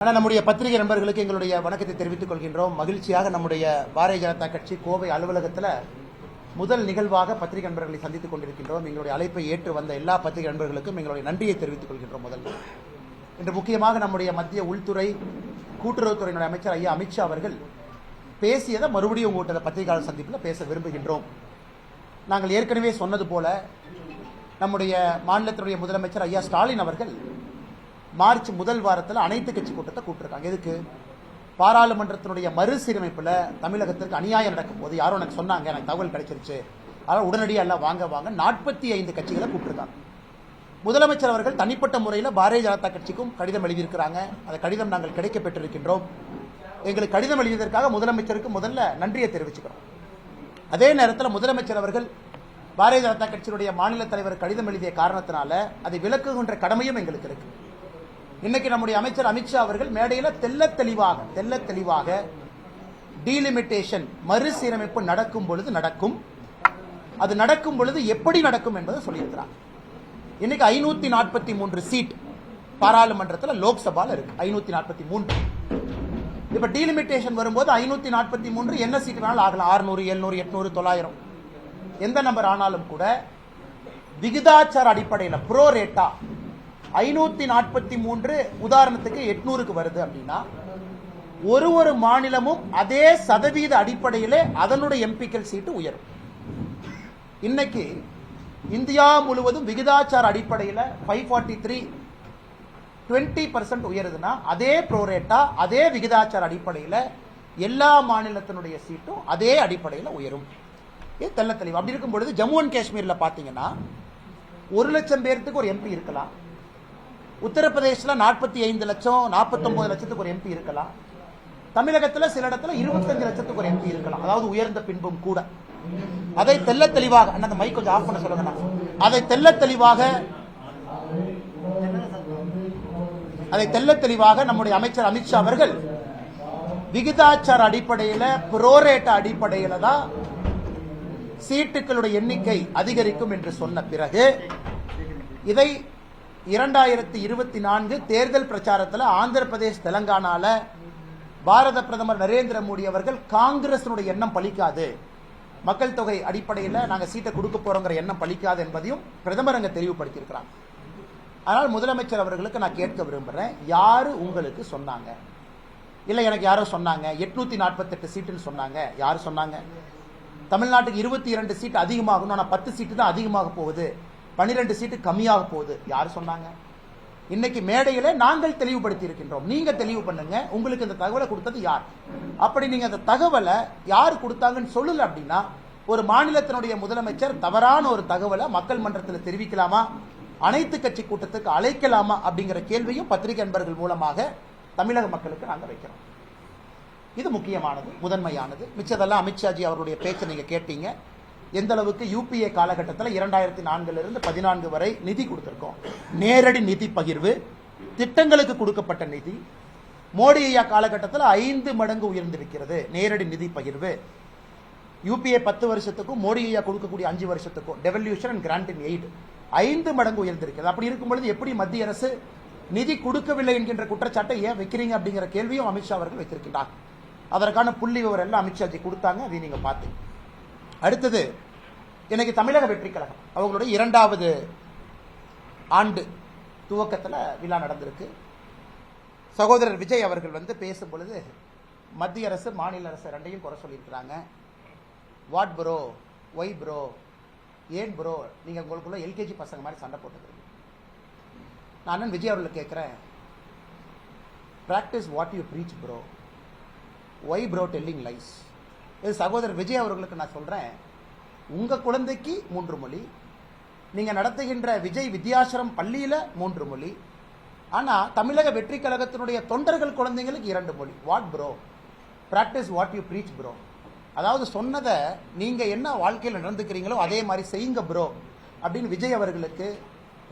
ஆனால் நம்முடைய பத்திரிகை நண்பர்களுக்கு எங்களுடைய வணக்கத்தை தெரிவித்துக் கொள்கின்றோம். மகிழ்ச்சியாக நம்முடைய பாரதிய ஜனதா கட்சி கோவை அலுவலகத்தில் முதல் நிகழ்வாக பத்திரிகை நண்பர்களை சந்தித்துக் கொண்டிருக்கின்றோம். எங்களுடைய அழைப்பை ஏற்று வந்த எல்லா பத்திரிகை நண்பர்களுக்கும் எங்களுடைய நன்றியை தெரிவித்துக் கொள்கின்றோம். முதல் இன்று முக்கியமாக நம்முடைய மத்திய உள்துறை கூட்டுறவுத்துறையினுடைய அமைச்சர் ஐயா அமித்ஷா அவர்கள் பேசியதை மறுபடியும் உங்கள்கிட்ட பத்திரிகையாளர் சந்திப்பில் பேச விரும்புகின்றோம். நாங்கள் ஏற்கனவே சொன்னது போல நம்முடைய மாநிலத்தினுடைய முதலமைச்சர் ஐயா ஸ்டாலின் அவர்கள் மார்ச் முதல் வாரத்தில் அனைத்து கட்சி கூட்டத்தை கூட்டிருக்காங்க. எதுக்கு? பாராளுமன்றத்தினுடைய மறுசீரமைப்பில் தமிழகத்திற்கு அநியாயம் நடக்கும் போது யாரும் எனக்கு சொன்னாங்க, எனக்கு தகவல் கிடைச்சிருச்சு, அதனால் உடனடியாக எல்லாம் வாங்க 45 கட்சிகளை கூப்பிட்டுருக்காங்க. முதலமைச்சர் அவர்கள் தனிப்பட்ட முறையில் பாரதிய ஜனதா கட்சிக்கும் கடிதம் எழுதியிருக்கிறாங்க. அந்த கடிதம் நாங்கள் கிடைக்க பெற்றிருக்கின்றோம். எங்களுக்கு கடிதம் எழுதியதற்காக முதலமைச்சருக்கு முதல்ல நன்றியை தெரிவிச்சுக்கிறோம். அதே நேரத்தில் முதலமைச்சர் அவர்கள் பாரதிய ஜனதா கட்சியினுடைய மாநில தலைவர் கடிதம் எழுதிய காரணத்தினால அதை விளக்குகின்ற கடமையும் எங்களுக்கு இருக்கு. இன்னைக்கு நம்முடைய அமைச்சர் அமித்ஷா அவர்கள் மேடையில் தெல்ல தெளிவாக டீலிமிட்டேஷன் மறுசீரமைப்பு நடக்கும் பொழுது நடக்கும், அது நடக்கும் பொழுது எப்படி நடக்கும் என்பதை சொல்லியிருக்கிறார். இன்னைக்கு 543 சீட் பாராளுமன்றத்தில் லோக்சபால இருக்கு, 543. இப்ப டீலிமிட்டேஷன் வரும்போது 543 என்ன சீட் வேணாலும் ஆகலாம், 600, 700, 800, 900 எந்த நம்பர் ஆனாலும் கூட விகிதாச்சார அடிப்படையில் ப்ரோ ரேட்டா 543 உதாரணத்துக்கு 800க்கு வருது அப்படின்னா ஒரு மாநிலமும் அதே சதவீத அடிப்படையிலே அதனுடைய எம்பிக்கள் சீட்டு உயரும். இன்னைக்கு இந்தியா முழுவதும் விகிதாச்சார அடிப்படையில் 543 20% உயருதுன்னா அதே ப்ரோரேட்டா அதே விகிதாச்சார அடிப்படையில் எல்லா மாநிலத்தினுடைய சீட்டும் அதே அடிப்படையில் உயரும். இது தெல்ல தெளிவு. அப்படி இருக்கும் பொழுது ஜம்மு அண்ட் காஷ்மீர்ல பாத்தீங்கன்னா 1 லட்சம் பேருக்கு ஒரு எம்பி இருக்கலாம், உத்தரப்பிரதேசல 45 லட்சம் 49 லட்சத்துக்கு ஒரு எம்பி இருக்கலாம், தமிழகத்தில் சில இடத்துல 25 லட்சத்துக்கு ஒரு எம்பி இருக்கலாம். அதாவது உயர்ந்த பின்பும் கூட அதை தெல்ல தெளிவாக அந்த மைக் கொஞ்சம் ஆஃப் பண்ண சொல்லுங்க. அதை தெல்ல தெளிவாக நம்முடைய அமைச்சர் அமித்ஷா அவர்கள் விகிதாச்சார அடிப்படையில் புரோரேட்ட அடிப்படையில் தான் சீட்டுகளுடைய எண்ணிக்கை அதிகரிக்கும் என்று சொன்ன பிறகு இதை 2024 தேர்தல் பிரச்சாரத்தில் ஆந்திர பிரதேஷ் தெலங்கானால பாரத பிரதமர் நரேந்திர மோடி அவர்கள் காங்கிரசினுடைய எண்ணம் பலிக்காது, மக்கள் தொகை அடிப்படையில் நாங்கள் சீட்டை கொடுக்க போறோங்கிற எண்ணம் பலிக்காது என்பதையும் பிரதமர் அங்க தெளிவுபடுத்தியிருக்கிறாங்க. ஆனால் முதலமைச்சர் அவர்களுக்கு நான் கேட்க விரும்புறேன், யாரு உங்களுக்கு சொன்னாங்க? இல்ல எனக்கு யாரோ சொன்னாங்க 848 சீட்டுன்னு சொன்னாங்க. யாரு சொன்னாங்க? தமிழ்நாட்டுக்கு 22 சீட்டு அதிகமாகணும், ஆனா 10 சீட்டு தான் அதிகமாக போகுது, 12 சீட்டு கம்மியாக போகுது. யார் சொன்னாங்க? இன்னைக்கு மேடையில நாங்கள் தெளிவுபடுத்தி இருக்கின்றோம். நீங்க தெளிவு பண்ணுங்க, உங்களுக்கு இந்த தகவலை கொடுத்தது யார்? அப்படி நீங்க அந்த தகவலை யார் கொடுத்தாங்கன்னு சொல்லல அப்படின்னா ஒரு மாநிலத்தினுடைய முதலமைச்சர் தவறான ஒரு தகவலை மக்கள் மன்றத்தில் தெரிவிக்கலாமா, அனைத்து கட்சி கூட்டத்துக்கு அழைக்கலாமா அப்படிங்கிற கேள்வியும் பத்திரிகை நண்பர்கள் மூலமாக தமிழக மக்களுக்கு நாங்கள் வைக்கிறோம். இது முக்கியமானது, முதன்மையானது. மிச்சதெல்லாம் அமித்ஷாஜி அவருடைய பேச்சை நீங்க கேட்டீங்க. எந்த அளவுக்கு யூபிஏ காலகட்டத்தில் 2004 14 வரை நிதி கொடுத்திருக்கோம், நேரடி நிதி பகிர்வு, திட்டங்களுக்கு கொடுக்கப்பட்ட நிதி மோடி ஐயா காலகட்டத்தில் 5 மடங்கு உயர்ந்திருக்கிறது. நேரடி நிதி பகிர்வு யூபிஏ 10 வருஷத்துக்கும் மோடி ஐயா கொடுக்கக்கூடிய 5 வருஷத்துக்கும் devolution and grant in aid 5 மடங்கு உயர்ந்திருக்கிறது. அப்படி இருக்கும் பொழுது எப்படி மத்திய அரசு நிதி கொடுக்கவில்லை என்கின்ற குற்றச்சாட்டை ஏன் வைக்கிறீங்க அப்படிங்கிற கேள்வியும் அமித்ஷா அவர்கள் வைத்திருக்கிறார். அதற்கான புள்ளி விவரம் எல்லாம் அமித்ஷாஜி கொடுத்தாங்க, அதை நீங்க பார்த்தீங்க. அடுத்தது இன்னைக்கு தமிழக வெற்றி கழகம் அவங்களுடைய 2வது ஆண்டு துவக்கத்தில் விழா நடந்திருக்கு. சகோதரர் விஜய் அவர்கள் பேசும் பொழுது மத்திய அரசு மாநில அரசு ரெண்டையும் குறை சொல்லியிருக்கிறாங்க. வாட் ப்ரோ, ஒய் ப்ரோ, ஏன் ப்ரோ, நீங்க உங்களுக்குள்ள எல்கேஜி பசங்க மாதிரி சண்டை போட்டுக்கிறீங்க. நான் விஜய் அவர்களை கேட்கிறேன், practice what you preach bro, why bro telling lies. இது சகோதரர் விஜய் அவர்களுக்கு நான் சொல்றேன், உங்க குழந்தைக்கு 3 மொழி, நீங்க நடத்துகின்ற விஜய் வித்யாசிரம் பள்ளியில 3 மொழி, ஆனா தமிழக வெற்றி கழகத்தினுடைய தொண்டர்கள் குழந்தைங்களுக்கு 2 மொழி. What bro, practice what you preach bro. அதாவது சொன்னதை நீங்க என்ன வாழ்க்கையில் நடந்துக்கிறீங்களோ அதே மாதிரி செய்யுங்க ப்ரோ அப்படின்னு விஜய் அவர்களுக்கு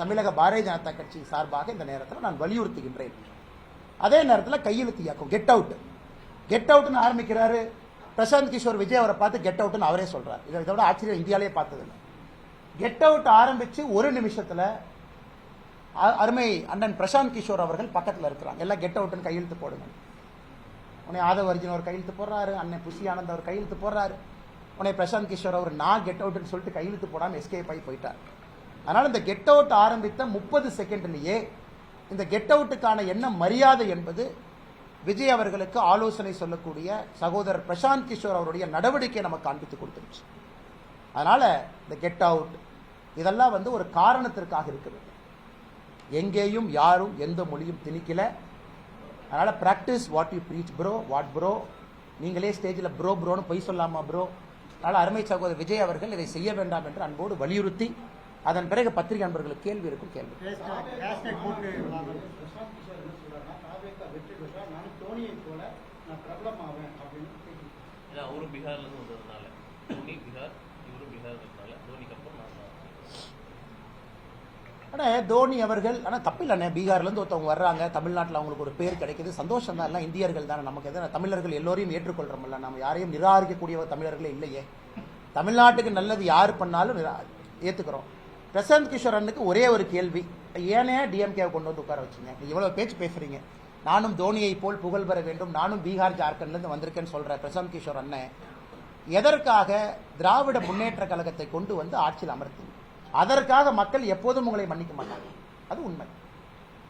தமிழக பாரதிய ஜனதா கட்சி சார்பாக இந்த நேரத்தில் நான் வலியுறுத்துகின்றேன். அதே நேரத்தில் கையெழுத்து இயக்கம் கெட் அவுட், கெட் அவுட்னு ஆரம்பிக்கிறாரு. பிரசாந்த் கிஷோர் விஜய் அவரை பார்த்து கெட் அவுட்னு அவரே சொல்றாரு. இதோட ஆச்சரியம் இந்தியாவிலே பார்த்ததில்லை. கெட் அவுட் ஆரம்பிச்சு 1 நிமிஷத்துல அருமை அண்ணன் பிரசாந்த் கிஷோர் அவர்கள் பக்கத்தில் இருக்கிறாங்க. எல்லாம் கெட் அவுட்னு கையெழுத்து போடுங்க. உடனே ஆதவ் அர்ஜுன் அவர் கையெழுத்து போடுறாரு, அண்ணன் புஷி ஆனந்த் அவர் கையெழுத்து போடுறாரு. உடனே பிரசாந்த் கிஷோர் அவர் நான் கெட் அவுட்னு சொல்லிட்டு கையெழுத்து போடாமல் எஸ்கேப் ஆகி போயிட்டார். அதனால் இந்த கெட் அவுட் ஆரம்பித்த 30 செகண்ட்லேயே இந்த கெட் அவுட்டுக்கான என்ன மரியாதை என்பது விஜய் அவர்களுக்கு ஆலோசனை சொல்லக்கூடிய சகோதரர் பிரசாந்த் கிஷோர் அவருடைய நடவடிக்கை நமக்கு காண்பித்து கொடுத்துருச்சு. அதனால இந்த கெட் அவுட் இதெல்லாம் ஒரு காரணத்திற்காக இருக்கிறது. எங்கேயும் யாரும் எந்த மொழியும் திணிக்கல. அதனால practice what you preach bro. What bro, நீங்களே ஸ்டேஜில் ப்ரோ ப்ரோன்னு பொய் சொல்லாமா ப்ரோ. அதனால் அருமை சகோதரர் விஜய் அவர்கள் இதை செய்ய வேண்டாம் என்று அன்போடு வலியுறுத்தி, அதன் பிறகு பத்திரிகை நண்பர்களுக்கு கேள்வி இருக்கும். கேள்வி ஆனால் தோனி அவர்கள் ஆனால் தப்பில்லை. பீகார்லேருந்து ஒருத்தவங்க வர்றாங்க, தமிழ்நாட்டில் அவங்களுக்கு ஒரு பேர் கிடைக்குது, சந்தோஷம் தான். எல்லாம் இந்தியர்கள் தானே, நமக்கு எதாவது தமிழர்கள் எல்லோரையும் ஏற்றுக்கொள்கிறோம்ல. நம்ம யாரையும் நிராகரிக்கக்கூடிய தமிழர்களே இல்லையே. தமிழ்நாட்டுக்கு நல்லது யார் பண்ணாலும் ஏற்றுக்கிறோம். பிரசாந்த் கிஷோர் அண்ணுக்கு ஒரே ஒரு கேள்வி, ஏனே டிஎம்கேவை கொண்டு வந்து உட்கார வச்சுங்க? இவ்வளோ பேச்சு பேசுறீங்க, நானும் தோனியை போல் புகழ் பெற வேண்டும், நானும் பீகார் ஜார்க்கண்ட்லேருந்து வந்திருக்கேன்னு சொல்கிற பிரசாந்த் கிஷோர் அண்ணன் எதற்காக திராவிட முன்னேற்ற கழகத்தை கொண்டு வந்து ஆட்சியில் அமர்த்தீங்க? அதற்காக மக்கள் எப்போதும் உங்களை மன்னிக்க மாட்டாங்க, அது உண்மை.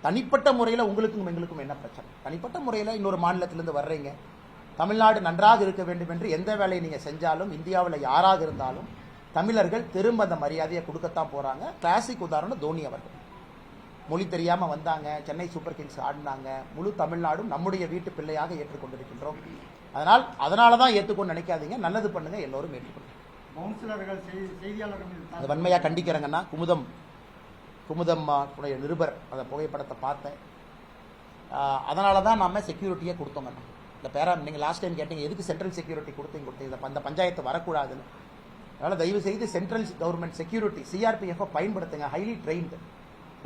தனிப்பட்ட முறையில் உங்களுக்கும் எங்களுக்கும் என்ன பிரச்சனை? தனிப்பட்ட முறையில் இன்னொரு மாநிலத்திலிருந்து வர்றீங்க, தமிழ்நாடு நன்றாக இருக்க வேண்டும் என்று எந்த வேலையை நீங்கள் செஞ்சாலும், இந்தியாவில் யாராக இருந்தாலும் தமிழர்கள் திரும்ப அந்த மரியாதையை கொடுக்கத்தான் போகிறாங்க. கிளாசிக் உதாரணம் தோனி அவர்கள். மொழி தெரியாமல் வந்தாங்க, சென்னை சூப்பர் கிங்ஸ் ஆடினாங்க. முழு தமிழ்நாடும் நம்முடைய வீட்டு பிள்ளையாக ஏற்றுக்கொண்டிருக்கின்றோம். அதனால தான் ஏற்றுக்கொண்டு நினைக்காதீங்க, நல்லது பண்ணுங்க, எல்லோரும் ஏற்றுக்கொள்ளுங்க. அது வன்மையாக கண்டிக்கிறேங்கன்னா, குமுதம் நிருபர் அந்த புகைப்படத்தை பார்த்தேன். அதனால தான் நாம செக்யூரிட்டியே கொடுத்தோங்கண்ணா. இந்த பேரா நீங்கள் லாஸ்ட் டைம் கேட்டீங்க, எதுக்கு சென்ட்ரல் செக்யூரிட்டி கொடுத்தீங்க, அந்த பஞ்சாயத்து வரக்கூடாதுன்னு. அதனால் தயவு செய்து சென்ட்ரல் கவர்மெண்ட் செக்யூரிட்டி சிஆர்பிஎஃப் பயன்படுத்துங்க. ஹைலி ட்ரெயின்டு,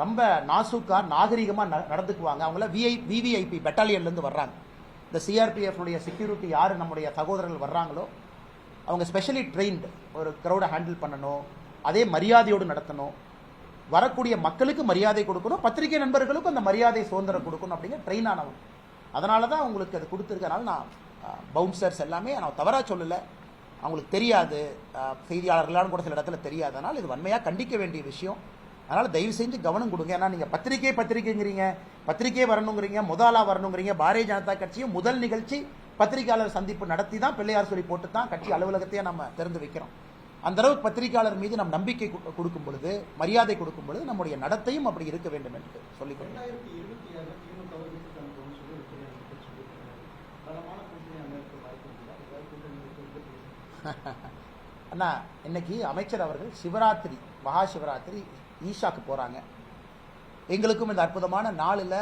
ரொம்ப நாசூக்கா நாகரிகமாக நடந்துக்குவாங்க. அவங்கள விவிஐபி பெட்டாலியன்லேருந்து வர்றாங்க. இந்த சிஆர்பிஎஃப்னுடைய செக்யூரிட்டி யார் நம்முடைய சகோதரர்கள் வர்றாங்களோ அவங்க ஸ்பெஷலி ட்ரெயின்டு. ஒரு க்ரௌடை ஹேண்டில் பண்ணணும், அதே மரியாதையோடு நடத்தணும், வரக்கூடிய மக்களுக்கு மரியாதை கொடுக்கணும், பத்திரிகை நண்பர்களுக்கும் அந்த மரியாதை சுதந்திரம் கொடுக்கணும் அப்படிங்கிற ட்ரெயின் ஆனவங்க. அதனால தான் உங்களுக்கு அது கொடுத்துருக்கனால நான் பவுன்சர்ஸ் எல்லாமே நான் தவறாக சொல்லலை, அவங்களுக்கு தெரியாது, செய்தியாளர்களாலும் கூட சில இடத்துல தெரியாது. அதனால் இது வன்மையாக கண்டிக்க வேண்டிய விஷயம். அதனால் தயவு செஞ்சு கவனம் கொடுங்க. ஏன்னா நீங்கள் பத்திரிகைங்கிறீங்க, பத்திரிகை வரணுங்கிறீங்க, முதலாக வரணுங்கிறீங்க. பாரதிய ஜனதா கட்சியும் முதல் நிகழ்ச்சி பத்திரிகையாளர் சந்திப்பு நடத்தி தான் பிள்ளையார் சொல்லி போட்டு தான் கட்சி அலுவலகத்தையே நம்ம திறந்து வைக்கிறோம். அந்த அளவுக்கு பத்திரிகையாளர் மீது நம் நம்பிக்கை கொடுக்கும் பொழுது, மரியாதை கொடுக்கும் பொழுது நம்முடைய நடத்தையும் அப்படி இருக்க வேண்டும் என்று சொல்லிக்கொள்ளுங்க. அண்ணா, இன்னைக்கு அமைச்சர் அவர்கள் சிவராத்திரி, மகா சிவராத்திரி ஈஷாக்கு போறாங்க. எங்களுக்கும் இந்த அற்புதமான நாளில்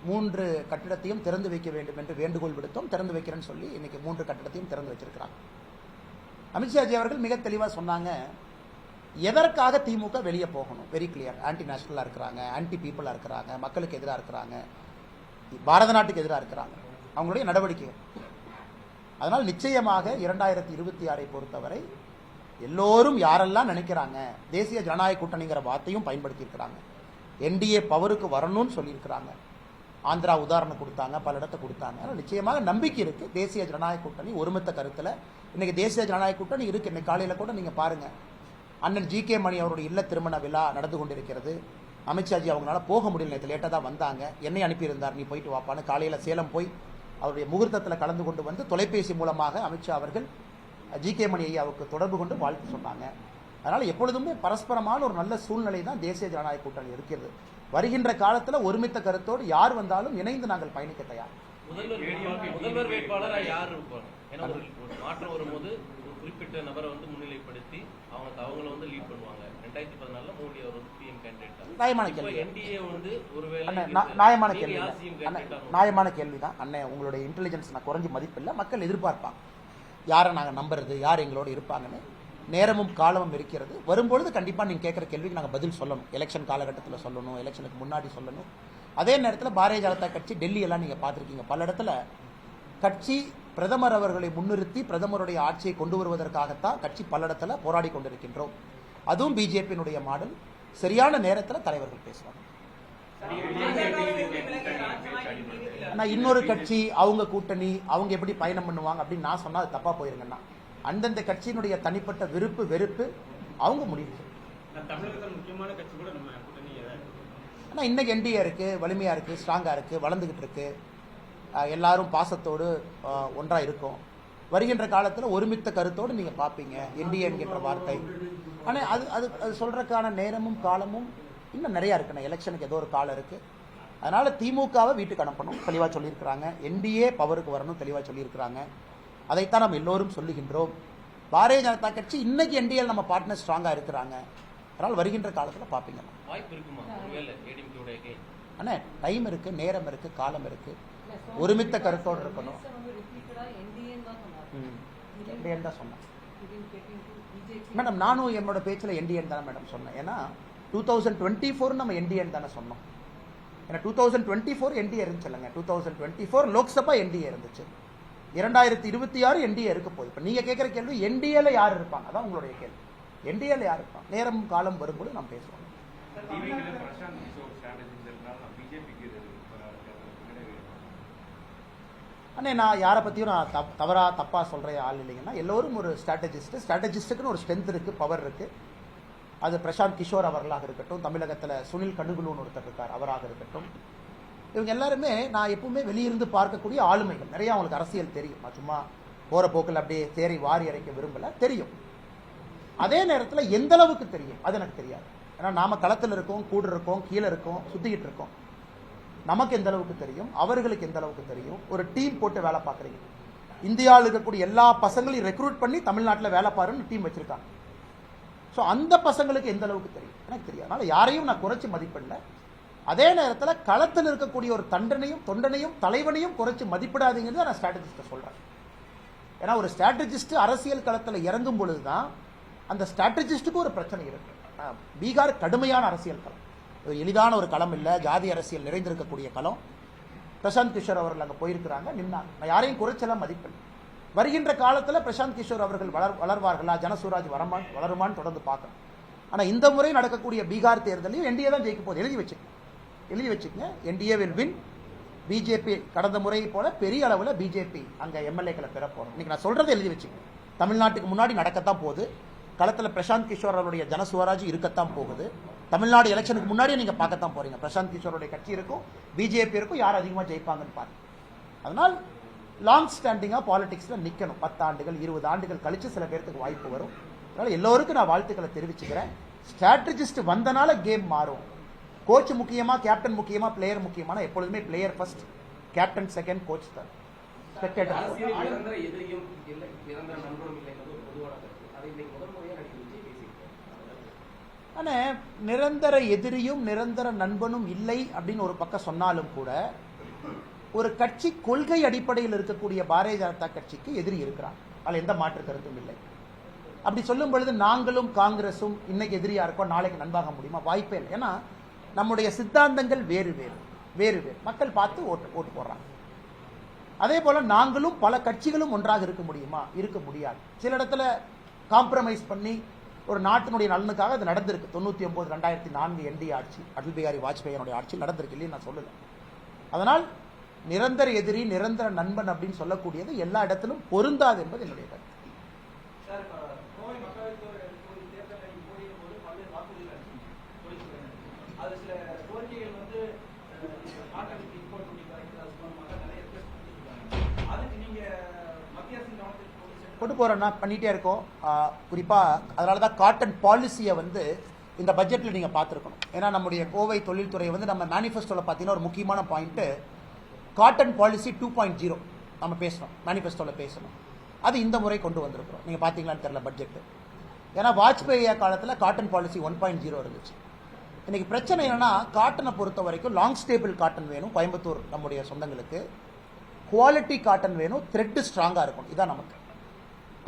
3 கட்டிடத்தையும் திறந்து வைக்க வேண்டும் என்று வேண்டுகோள் விடுத்தோம். திறந்து வைக்கிறேன்னு சொல்லி இன்னைக்கு 3 கட்டிடத்தையும் திறந்து வச்சிருக்கிறாங்க. அமித்ஷாஜி அவர்கள் மிக தெளிவாக சொன்னாங்க, எதற்காக திமுக வெளியே போகணும்? Very clear. ஆன்டி நேஷனலாக இருக்கிறாங்க, ஆன்டி பீப்புளாக இருக்கிறாங்க, மக்களுக்கு எதிராக இருக்கிறாங்க, பாரத நாட்டுக்கு எதிராக இருக்கிறாங்க, அவங்களுடைய நடவடிக்கைகள். அதனால் நிச்சயமாக 2026 பொறுத்தவரை எல்லோரும் யாரெல்லாம் நினைக்கிறாங்க, தேசிய ஜனநாயக கூட்டணிங்கிற வார்த்தையும் பயன்படுத்தி இருக்கிறாங்க, என்டிஏ பவருக்கு வரணும்னு சொல்லியிருக்கிறாங்க. ஆந்திரா உதாரணம் கொடுத்தாங்க, பல இடத்தை கொடுத்தாங்க. நிச்சயமாக நம்பிக்கை இருக்கு. தேசிய ஜனநாயக கூட்டணி ஒருமித்த கருத்தில் இன்னைக்கு தேசிய ஜனநாயக கூட்டணி இருக்கு. இன்னைக்கு காலையில் கூட நீங்க பாருங்க, அண்ணன் ஜி.கே. மணி அவருடைய இல்ல திருமண விழா நடந்து கொண்டிருக்கிறது. அமித்ஷாஜி அவங்களால போக முடியல, நேற்று லேட்டாக தான் வந்தாங்க. என்னை அனுப்பியிருந்தார், நீ போயிட்டு வாப்பான்னு. காலையில் சேலம் போய் அவருடைய முகூர்த்தத்தில் கலந்து கொண்டு வந்து தொலைபேசி மூலமாக அமித்ஷா அவர்கள் ஜி.கே. மணி ஐயாவுக்கு தொடர்பு கொண்டு வாழ்த்து சொன்னாங்க. அதனால் எப்பொழுதுமே பரஸ்பரமான ஒரு நல்ல சூழ்நிலை தான் தேசிய ஜனநாயக கூட்டணி இருக்கிறது. வருகின்ற காலத்தில் ஒருமித்த கருத்தோடு யார் வந்தாலும் இணைந்து நாங்கள் பயணிக்க தயார். முதல்வர் வேட்பாளராக யார் இருப்பாங்க? ஏன்னா ஒரு மாற்றம் வரும்போது ஒரு குறிப்பிட்ட நபரை முன்னிலைப்படுத்தி அவங்கள லீட் பண்ணுவாங்க. 2014 மோடி அவர் பிஎம் கேண்டிடேட். நியாயமான கேள்வி. என்டிஏ ஒருவேளை நியாயமான கேள்விதான் அண்ணே. உங்களுடைய இன்டெலிஜென்ஸ் நான் குறைஞ்சி மதிப்பில்லை. மக்கள் எதிர்பார்ப்பாங்க யாரை நாங்கள் நம்புறது, யார் எங்களோட இருப்பாங்கன்னு. நேரமும் காலமும் இருக்கிறது. வரும்பொழுது கண்டிப்பாக நீங்கள் கேட்குற கேள்விக்கு நாங்கள் பதில் சொல்லணும். எலெக்ஷன் காலகட்டத்தில் சொல்லணும், எலெக்ஷனுக்கு முன்னாடி சொல்லணும். அதே நேரத்தில் பாரதிய ஜனதா கட்சி டெல்லி எல்லாம் நீங்கள் பார்த்துருக்கீங்க, பல இடத்துல கட்சி பிரதமர் அவர்களை முன்னிறுத்தி பிரதமருடைய ஆட்சியை கொண்டு வருவதற்காகத்தான் கட்சி பல இடத்துல போராடி கொண்டிருக்கின்றோம். அதுவும் பிஜேபியினுடைய மாடல். சரியான நேரத்தில் தலைவர்கள் பேசுவாங்க. ஆனா இன்னொரு கட்சி அவங்க கூட்டணி அவங்க எப்படி பயணம் பண்ணுவாங்க அப்படின்னு நான் சொன்னா அது தப்பா போயிருங்கன்னா அந்தந்த கட்சியினுடைய தனிப்பட்ட விருப்பு வெறுப்பு அவங்க முடிவு. தமிழகத்தில் முக்கியமான கட்சி கூட நம்ம கூட்டணி ஆனா இன்னைக்கு என்டிஏ இருக்கு, வலிமையா இருக்கு, ஸ்ட்ராங்கா இருக்கு, வளர்ந்துகிட்டு இருக்கு. எல்லாரும் பாசத்தோடு ஒன்றா இருக்கும். வருகின்ற காலத்துல ஒருமித்த கருத்தோடு நீங்க பாப்பீங்க என்டிஏ என்கின்ற வார்த்தை. ஆனா அது அது அது சொல்றதுக்கான நேரமும் காலமும் இன்னும் நிறைய இருக்குண்ணா. எலெக்ஷனுக்கு ஏதோ ஒரு காலம் இருக்கு. அதனால திமுகவை வீட்டுக்கு அனுப்பணும் தெளிவா சொல்லியிருக்கிறாங்க. என்டிஏ பவருக்கு வரணும் தெளிவா சொல்லியிருக்கிறாங்க. அதைத்தான் நம்ம எல்லோரும் சொல்லுகின்றோம். பாரதிய ஜனதா கட்சி இன்னைக்கு என்டிஏ நம்ம பார்ட்னர் ஸ்ட்ராங்கா இருக்கிறாங்க. அதனால் வருகின்ற காலத்துல பாப்பீங்க. வாய்ப்பு இருக்குமா ஒருவேளை ஏடிஎம்கேவுடைய கே அண்ணே டைம் இருக்கு, நேரம் இருக்கு, காலம் இருக்கு. ஒருமித்த கருத்தோடு இருக்கணும். தான் சொன்னேன் மேடம். நானும் என்னோட பேச்சில் என்டிஎன் தானே மேடம் சொன்னேன். ஏன்னா 2024 நம்ம என்டிஎன் தானே சொன்னோம். ஏன்னா 2024 என்டிஏ இருந்துச்சு இல்லைங்க. 2024 லோக்சபா என்டிஏ இருந்துச்சு. 2026 என்டிஏ இருக்க போகுது. இப்போ நீங்க கேட்குற கேள்வி என்டிஏல யார் இருப்பாங்க, அதான் உங்களுடைய கேள்வி. என்டிஏல யார் இருப்பாங்க? நேரம் காலம் வரும்போது நம்ம பேசுவோம். அண்ணே நான் யாரை பற்றியும் நான் தப்பாக சொல்கிற ஆள் இல்லைங்கன்னா எல்லோரும் ஒரு ஸ்ட்ராட்டஜிஸ்ட்டுக்குன்னு ஒரு ஸ்ட்ரென்த் இருக்குது, பவர் இருக்குது. அது பிரசாந்த் கிஷோர் அவர்களாக இருக்கட்டும், தமிழகத்தில் சுனில் கண்டுகுலுன்னு ஒருத்தர் இருக்கார் அவராக இருக்கட்டும். இவங்க எல்லாருமே நான் எப்பவுமே வெளியிருந்து பார்க்கக்கூடிய ஆளுமைகள். நிறைய அவங்களுக்கு அரசியல் தெரியும். நான் சும்மா போகிற போக்கில் அப்படியே தேரை வாரி அரைக்க விரும்பலை, தெரியும். அதே நேரத்தில் எந்த அளவுக்கு தெரியும் அது எனக்கு தெரியாது. ஏன்னா நாம களத்தில் இருக்கோம், கூட இருக்கோம், கீழே இருக்கோம், சுற்றிக்கிட்டு இருக்கோம். நமக்கு எந்த அளவுக்கு தெரியும், அவர்களுக்கு எந்த அளவுக்கு தெரியும். ஒரு டீம் போட்டு வேலை பார்க்குறீங்க. இந்தியாவில் இருக்கக்கூடிய எல்லா பசங்களையும் ரெக்ரூட் பண்ணி தமிழ்நாட்டில் வேலை பாருன்னு டீம் வச்சிருக்காங்க. ஸோ அந்த பசங்களுக்கு எந்த அளவுக்கு தெரியும் எனக்கு தெரியாது. அதனால யாரையும் நான் குறைச்சி மதிப்பிடல. அதே நேரத்தில் களத்தில் இருக்கக்கூடிய ஒரு தொண்டனையும் தலைவனையும் குறைச்சி மதிப்பிடாதீங்கிறது நான் ஸ்ட்ராட்டஜிஸ்ட்டை சொல்றேன். ஏன்னா ஒரு ஸ்ட்ராட்டஜிஸ்ட் அரசியல் களத்தில் இறங்கும் பொழுதுதான் அந்த ஸ்ட்ராட்டஜிஸ்டுக்கு ஒரு பிரச்சனை இருக்கு. பீகார் கடுமையான அரசியல் களம், எளிதான ஒரு களம் இல்லை. ஜாதி அரசியல் நிறைந்திருக்கக்கூடிய களம். பிரசாந்த் கிஷோர் அவர்கள் அங்கே போயிருக்கிறாங்க, நின்னாங்க. நான் யாரையும் குறைச்செல்லாம் மதிப்பில்லை. வருகின்ற காலத்தில் பிரசாந்த் கிஷோர் அவர்கள் வளர்வார்களா, ஜனசுராஜ் வளருமான்னு தொடர்ந்து பார்க்கணும். ஆனால் இந்த முறை நடக்கக்கூடிய பீகார் தேர்தலையும் என்டிஏ தான் ஜெயிக்க போகுது. எழுதி வச்சுக்கங்க. NDA will win. பிஜேபி கடந்த முறை போல பெரிய அளவில் பிஜேபி அங்கே எம்எல்ஏக்களை பெற போறோம். இன்னைக்கு நான் சொல்றதை எழுதி வச்சுக்கங்க. தமிழ்நாட்டுக்கு முன்னாடி நடக்கத்தான் போகுது. களத்தில் பிரசாந்த் கிஷோர் அவருடைய ஜனசுவராஜ் இருக்கத்தான் போகுது. தமிழ்நாடு எலெக்ஷனுக்கு முன்னாடியே நீங்க பார்க்கத்தான் போறீங்க. பிரசாந்த் கிஷோருடைய கட்சி இருக்கும், பிஜேபி இருக்கும், யார் அதிகமாக ஜெயிப்பாங்கன்னு பாருங்க. அதனால் லாங் ஸ்டாண்டிங்கா பாலிடிக்ஸ்ல நிக்கணும். 10 ஆண்டுகள் 20 ஆண்டுகள் கழிச்சு சில பேருக்கு வாய்ப்பு வரும். அதனால எல்லோருக்கும் நான் வாழ்த்துக்களை தெரிவிச்சுக்கிறேன். ஸ்ட்ராட்டஜிஸ்ட் வந்தனால கேம் மாறும். கோச் முக்கியமா, கேப்டன் முக்கியமா, பிளேயர் முக்கியமான எப்பொழுதுமே player first, captain second, coach தான். ஆனா நிரந்தர எதிரியும் நிரந்தர நண்பனும் இல்லை அப்படின்னு ஒரு பக்கம் சொன்னாலும் கூட ஒரு கட்சி கொள்கை அடிப்படையில் இருக்கக்கூடிய பாரதிய ஜனதா கட்சிக்கு எதிரி இருக்கிறாங்க. அதில் எந்த மாற்று கருத்தும் இல்லை. அப்படி சொல்லும் பொழுது நாங்களும் காங்கிரஸும் இன்னைக்கு எதிரியா இருக்கோம், நாளைக்கு நண்பாக முடியுமா? வாய்ப்பே இல்லை. ஏன்னா நம்முடைய சித்தாந்தங்கள் வேறு வேறு. மக்கள் பார்த்து ஓட்டு போடுறாங்க. அதே போல நாங்களும் பல கட்சிகளும் ஒன்றாக இருக்க முடியுமா? இருக்க முடியாது. சில இடத்துல காம்ப்ரமைஸ் பண்ணி ஒரு நாட்டினுடைய நலனுக்காக அது நடந்திருக்கு. 99 2004 என்டிஏ ஆட்சி, அடல் பிகாரி வாஜ்பாயினுடைய ஆட்சியில் நடந்திருக்கு இல்லைன்னு நான் சொல்லல. அதனால் நிரந்தர எதிரி நிரந்தர நண்பன் அப்படின்னு சொல்லக்கூடியது எல்லா இடத்திலும் பொருந்தாது என்பது என்னுடைய கருத்து. கொண்டு போறோம்னா பண்ணிட்டே இருக்கோம். குறிப்பா அதனாலதான் காட்டன் பாலிசியை இந்த பட்ஜெட்ல நீங்க பார்த்துருக்கணும். ஏன்னா நம்முடைய கோவை தொழில்துறை நம்ம மேனிஃபெஸ்டோல பார்த்தீங்கன்னா ஒரு முக்கியமான பாயிண்ட் காட்டன் பாலிசி 2.0 நம்ம பேசணும், மேனிஃபெஸ்டோல பேசணும். அது இந்த முறை கொண்டு வந்திருக்கிறோம். நீங்க பாத்தீங்களான்னு தெரியல பட்ஜெட். ஏன்னா வாஜ்பாய் காலத்தில் காட்டன் பாலிசி 1.0 இருந்துச்சு. இன்னைக்கு பிரச்சனை என்னன்னா காட்டனை பொறுத்த வரைக்கும் லாங் ஸ்டேபிள் காட்டன் வேணும் கோயம்புத்தூர் நம்முடைய சொந்தங்களுக்கு, குவாலிட்டி காட்டன் வேணும், த்ரெட் ஸ்ட்ராங்கா இருக்கும். இதான் நமக்கு.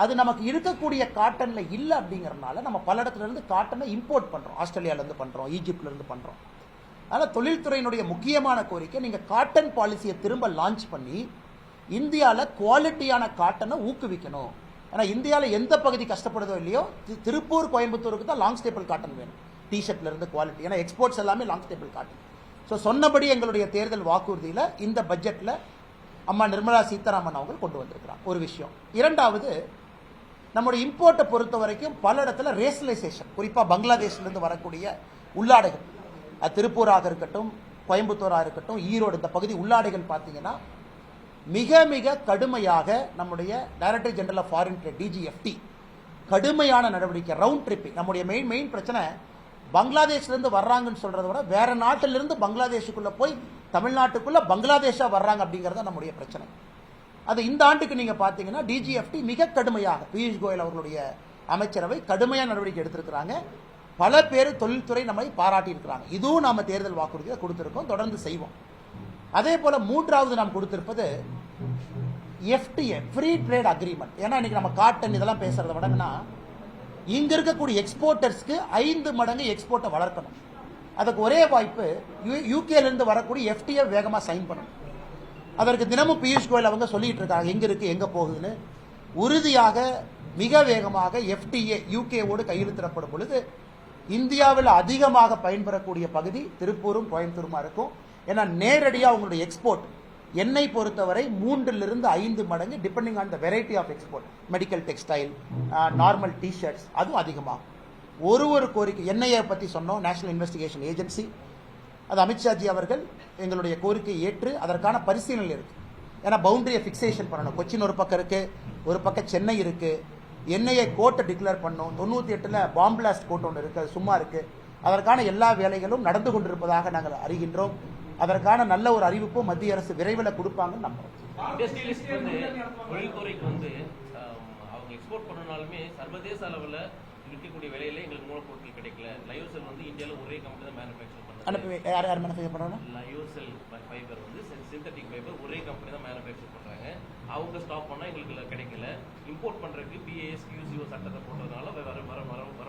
அது நமக்கு இருக்கக்கூடிய காட்டன்ல இல்ல அப்படிங்கறதுனால நம்ம பல இடத்துல இருந்து காட்டனை இம்போர்ட் பண்றோம். ஆஸ்திரேலியால இருந்து பண்றோம், ஈஜிப்ட்ல இருந்து பண்றோம். அதனால தொழில்துறையினுடைய முக்கியமான கோரிக்கை நீங்க காட்டன் பாலிசியை திரும்ப லான்ச் பண்ணி இந்தியாவில் குவாலிட்டியான காட்டனை ஊக்குவிக்கணும். ஏன்னா இந்தியாவில் எந்த பகுதி கஷ்டப்படுதோ இல்லையோ திருப்பூர் கோயம்புத்தூருக்கு தான் லாங் ஸ்டேபிள் காட்டன் வேணும். டிஷர்ட்ல இருந்து குவாலிட்டி. ஏன்னா எக்ஸ்போர்ட்ஸ் எல்லாமே லாங் ஸ்டேபிள் காட்டன். ஸோ சொன்னபடி எங்களுடைய தேர்தல் வாக்குறுதியில் இந்த பட்ஜெட்டில் அம்மா நிர்மலா சீதாராமன் அவங்க கொண்டு வந்திருக்கிறாங்க. ஒரு விஷயம். இரண்டாவது, நம்முடைய இம்போர்ட்டை பொறுத்த வரைக்கும் பல இடத்துல ரேஷனலைசேஷன், குறிப்பாக பங்களாதேஷ்லேருந்து வரக்கூடிய உள்ளாடைகள், அது திருப்பூராக இருக்கட்டும், கோயம்புத்தூராக இருக்கட்டும், ஈரோடு, இந்த பகுதி உள்ளாடைகள் பார்த்தீங்கன்னா மிக மிக கடுமையாக நம்முடைய director general of foreign trade DGFT கடுமையான நடவடிக்கை, ரவுண்ட் ட்ரிப்பிங். நம்முடைய மெயின் பிரச்சனை பங்களாதேஷ்லேருந்து வர்றாங்கன்னு சொல்றதை விட வேற நாட்டிலிருந்து பங்களாதேஷுக்குள்ள போய் தமிழ்நாட்டுக்குள்ள பங்களாதேஷா வர்றாங்க அப்படிங்கிறது நம்முடைய பிரச்சனை. அது இந்த ஆண்டுக்கு நீங்க பாத்தீங்கன்னா DGFT மிக கடுமையாக, பியூஷ் கோயல் அவர்களுடைய அமைச்சரவை கடுமையான நடவடிக்கை எடுத்திருக்கிறாங்க. பல பேர் தொழில்துறை நம்மை பாராட்டி இருக்கிறாங்க. இதுவும் நாம தேர்தல் வாக்குறுதியை கொடுத்திருக்கோம், தொடர்ந்து செய்வோம். அதே போல மூன்றாவது நாம் கொடுத்திருப்பது FTA, ஃப்ரீ ட்ரேட் அக்ரிமெண்ட். ஏன்னா இன்னைக்கு நம்ம காட்டன் இதெல்லாம் பேசுறத விடங்கன்னா இங்க இருக்கக்கூடிய எக்ஸ்போர்ட்டர்ஸ்க்கு 5 மடங்கு எக்ஸ்போர்ட்டை வளர்க்கணும். அதுக்கு ஒரே வாய்ப்பு யூகேல இருந்து வரக்கூடிய FTA வேகமா சைன் பண்ணணும். அதற்கு தினமும் பியூஷ் கோயல் அவங்க சொல்லிட்டு இருக்காங்க எங்க இருக்கு எங்க போகுதுன்னு. உறுதியாக மிக வேகமாக FTA யூகேவோடு கையெழுத்திடப்படும் பொழுது இந்தியாவில் அதிகமாக பயன்பெறக்கூடிய பகுதி திருப்பூரும் கோயம்புத்தூருமா இருக்கும். ஏன்னா நேரடியாக அவங்களுடைய எக்ஸ்போர்ட் எண்ணெய் பொறுத்தவரை 3 to 5 மடங்கு, depending on the variety of export. Medical textile, normal T shirts, அதுவும் அதிகமாகும். ஒரு கோரிக்கை, எண்ணெயை பற்றி சொன்னோம், நேஷனல் இன்வெஸ்டிகேஷன் ஏஜென்சி, அது அமித்ஷாஜி அவர்கள் எங்களுடைய கோரிக்கை ஏற்று அதற்கான பரிசீலனை இருக்கு. ஏன்னா பவுண்டரியை ஃபிக்சேஷன் பண்ணணும். கொச்சின் ஒரு பக்கம் இருக்கு, ஒரு பக்கம் சென்னை இருக்கு. எண்ணெயை கோர்ட்டை டிக்ளேர் பண்ணோம். 98ல் பாம் பிளாஸ்ட் கோர்ட் ஒன்று இருக்கு, அது சும்மா இருக்கு. அதற்கான எல்லா வேலைகளும் நடந்து கொண்டிருப்பதாக நாங்கள் அறிகின்றோம். அதற்கான நல்ல ஒரு அறிவிப்பு மத்திய அரசு விரைவில் கொடுப்பாங்கன்னு நம்புறோம். இண்டஸ்ட்ரியலிஸ்ட் வந்து தொழில்துறைக்கு வந்து அவங்க எக்ஸ்போர்ட் பண்ணனாலுமே சர்வதேச அளவில் விற்கக்கூடிய விலையில எங்களுக்கு மூலப்பொருட்கள் கிடைக்கல. லயோசெல் வந்து இந்தியாவில் ஒரே கம்பெனி தான் மேனுஃபேக்சர் பண்ணுறாங்க. யார் மேனுஃபேக்சர் பண்ணுறாங்க? லயோசெல் ஃபைபர் வந்து சிந்தட்டிக் ஃபைபர் ஒரே கம்பெனி தான் மேனுஃபேக்சர் பண்ணுறாங்க. அவங்க ஸ்டாப் பண்ணால் எங்களுக்கு கிடைக்கல. இம்போர்ட் பண்ணுறதுக்கு BIS QCO சட்டத்தை போட்டதுனால வர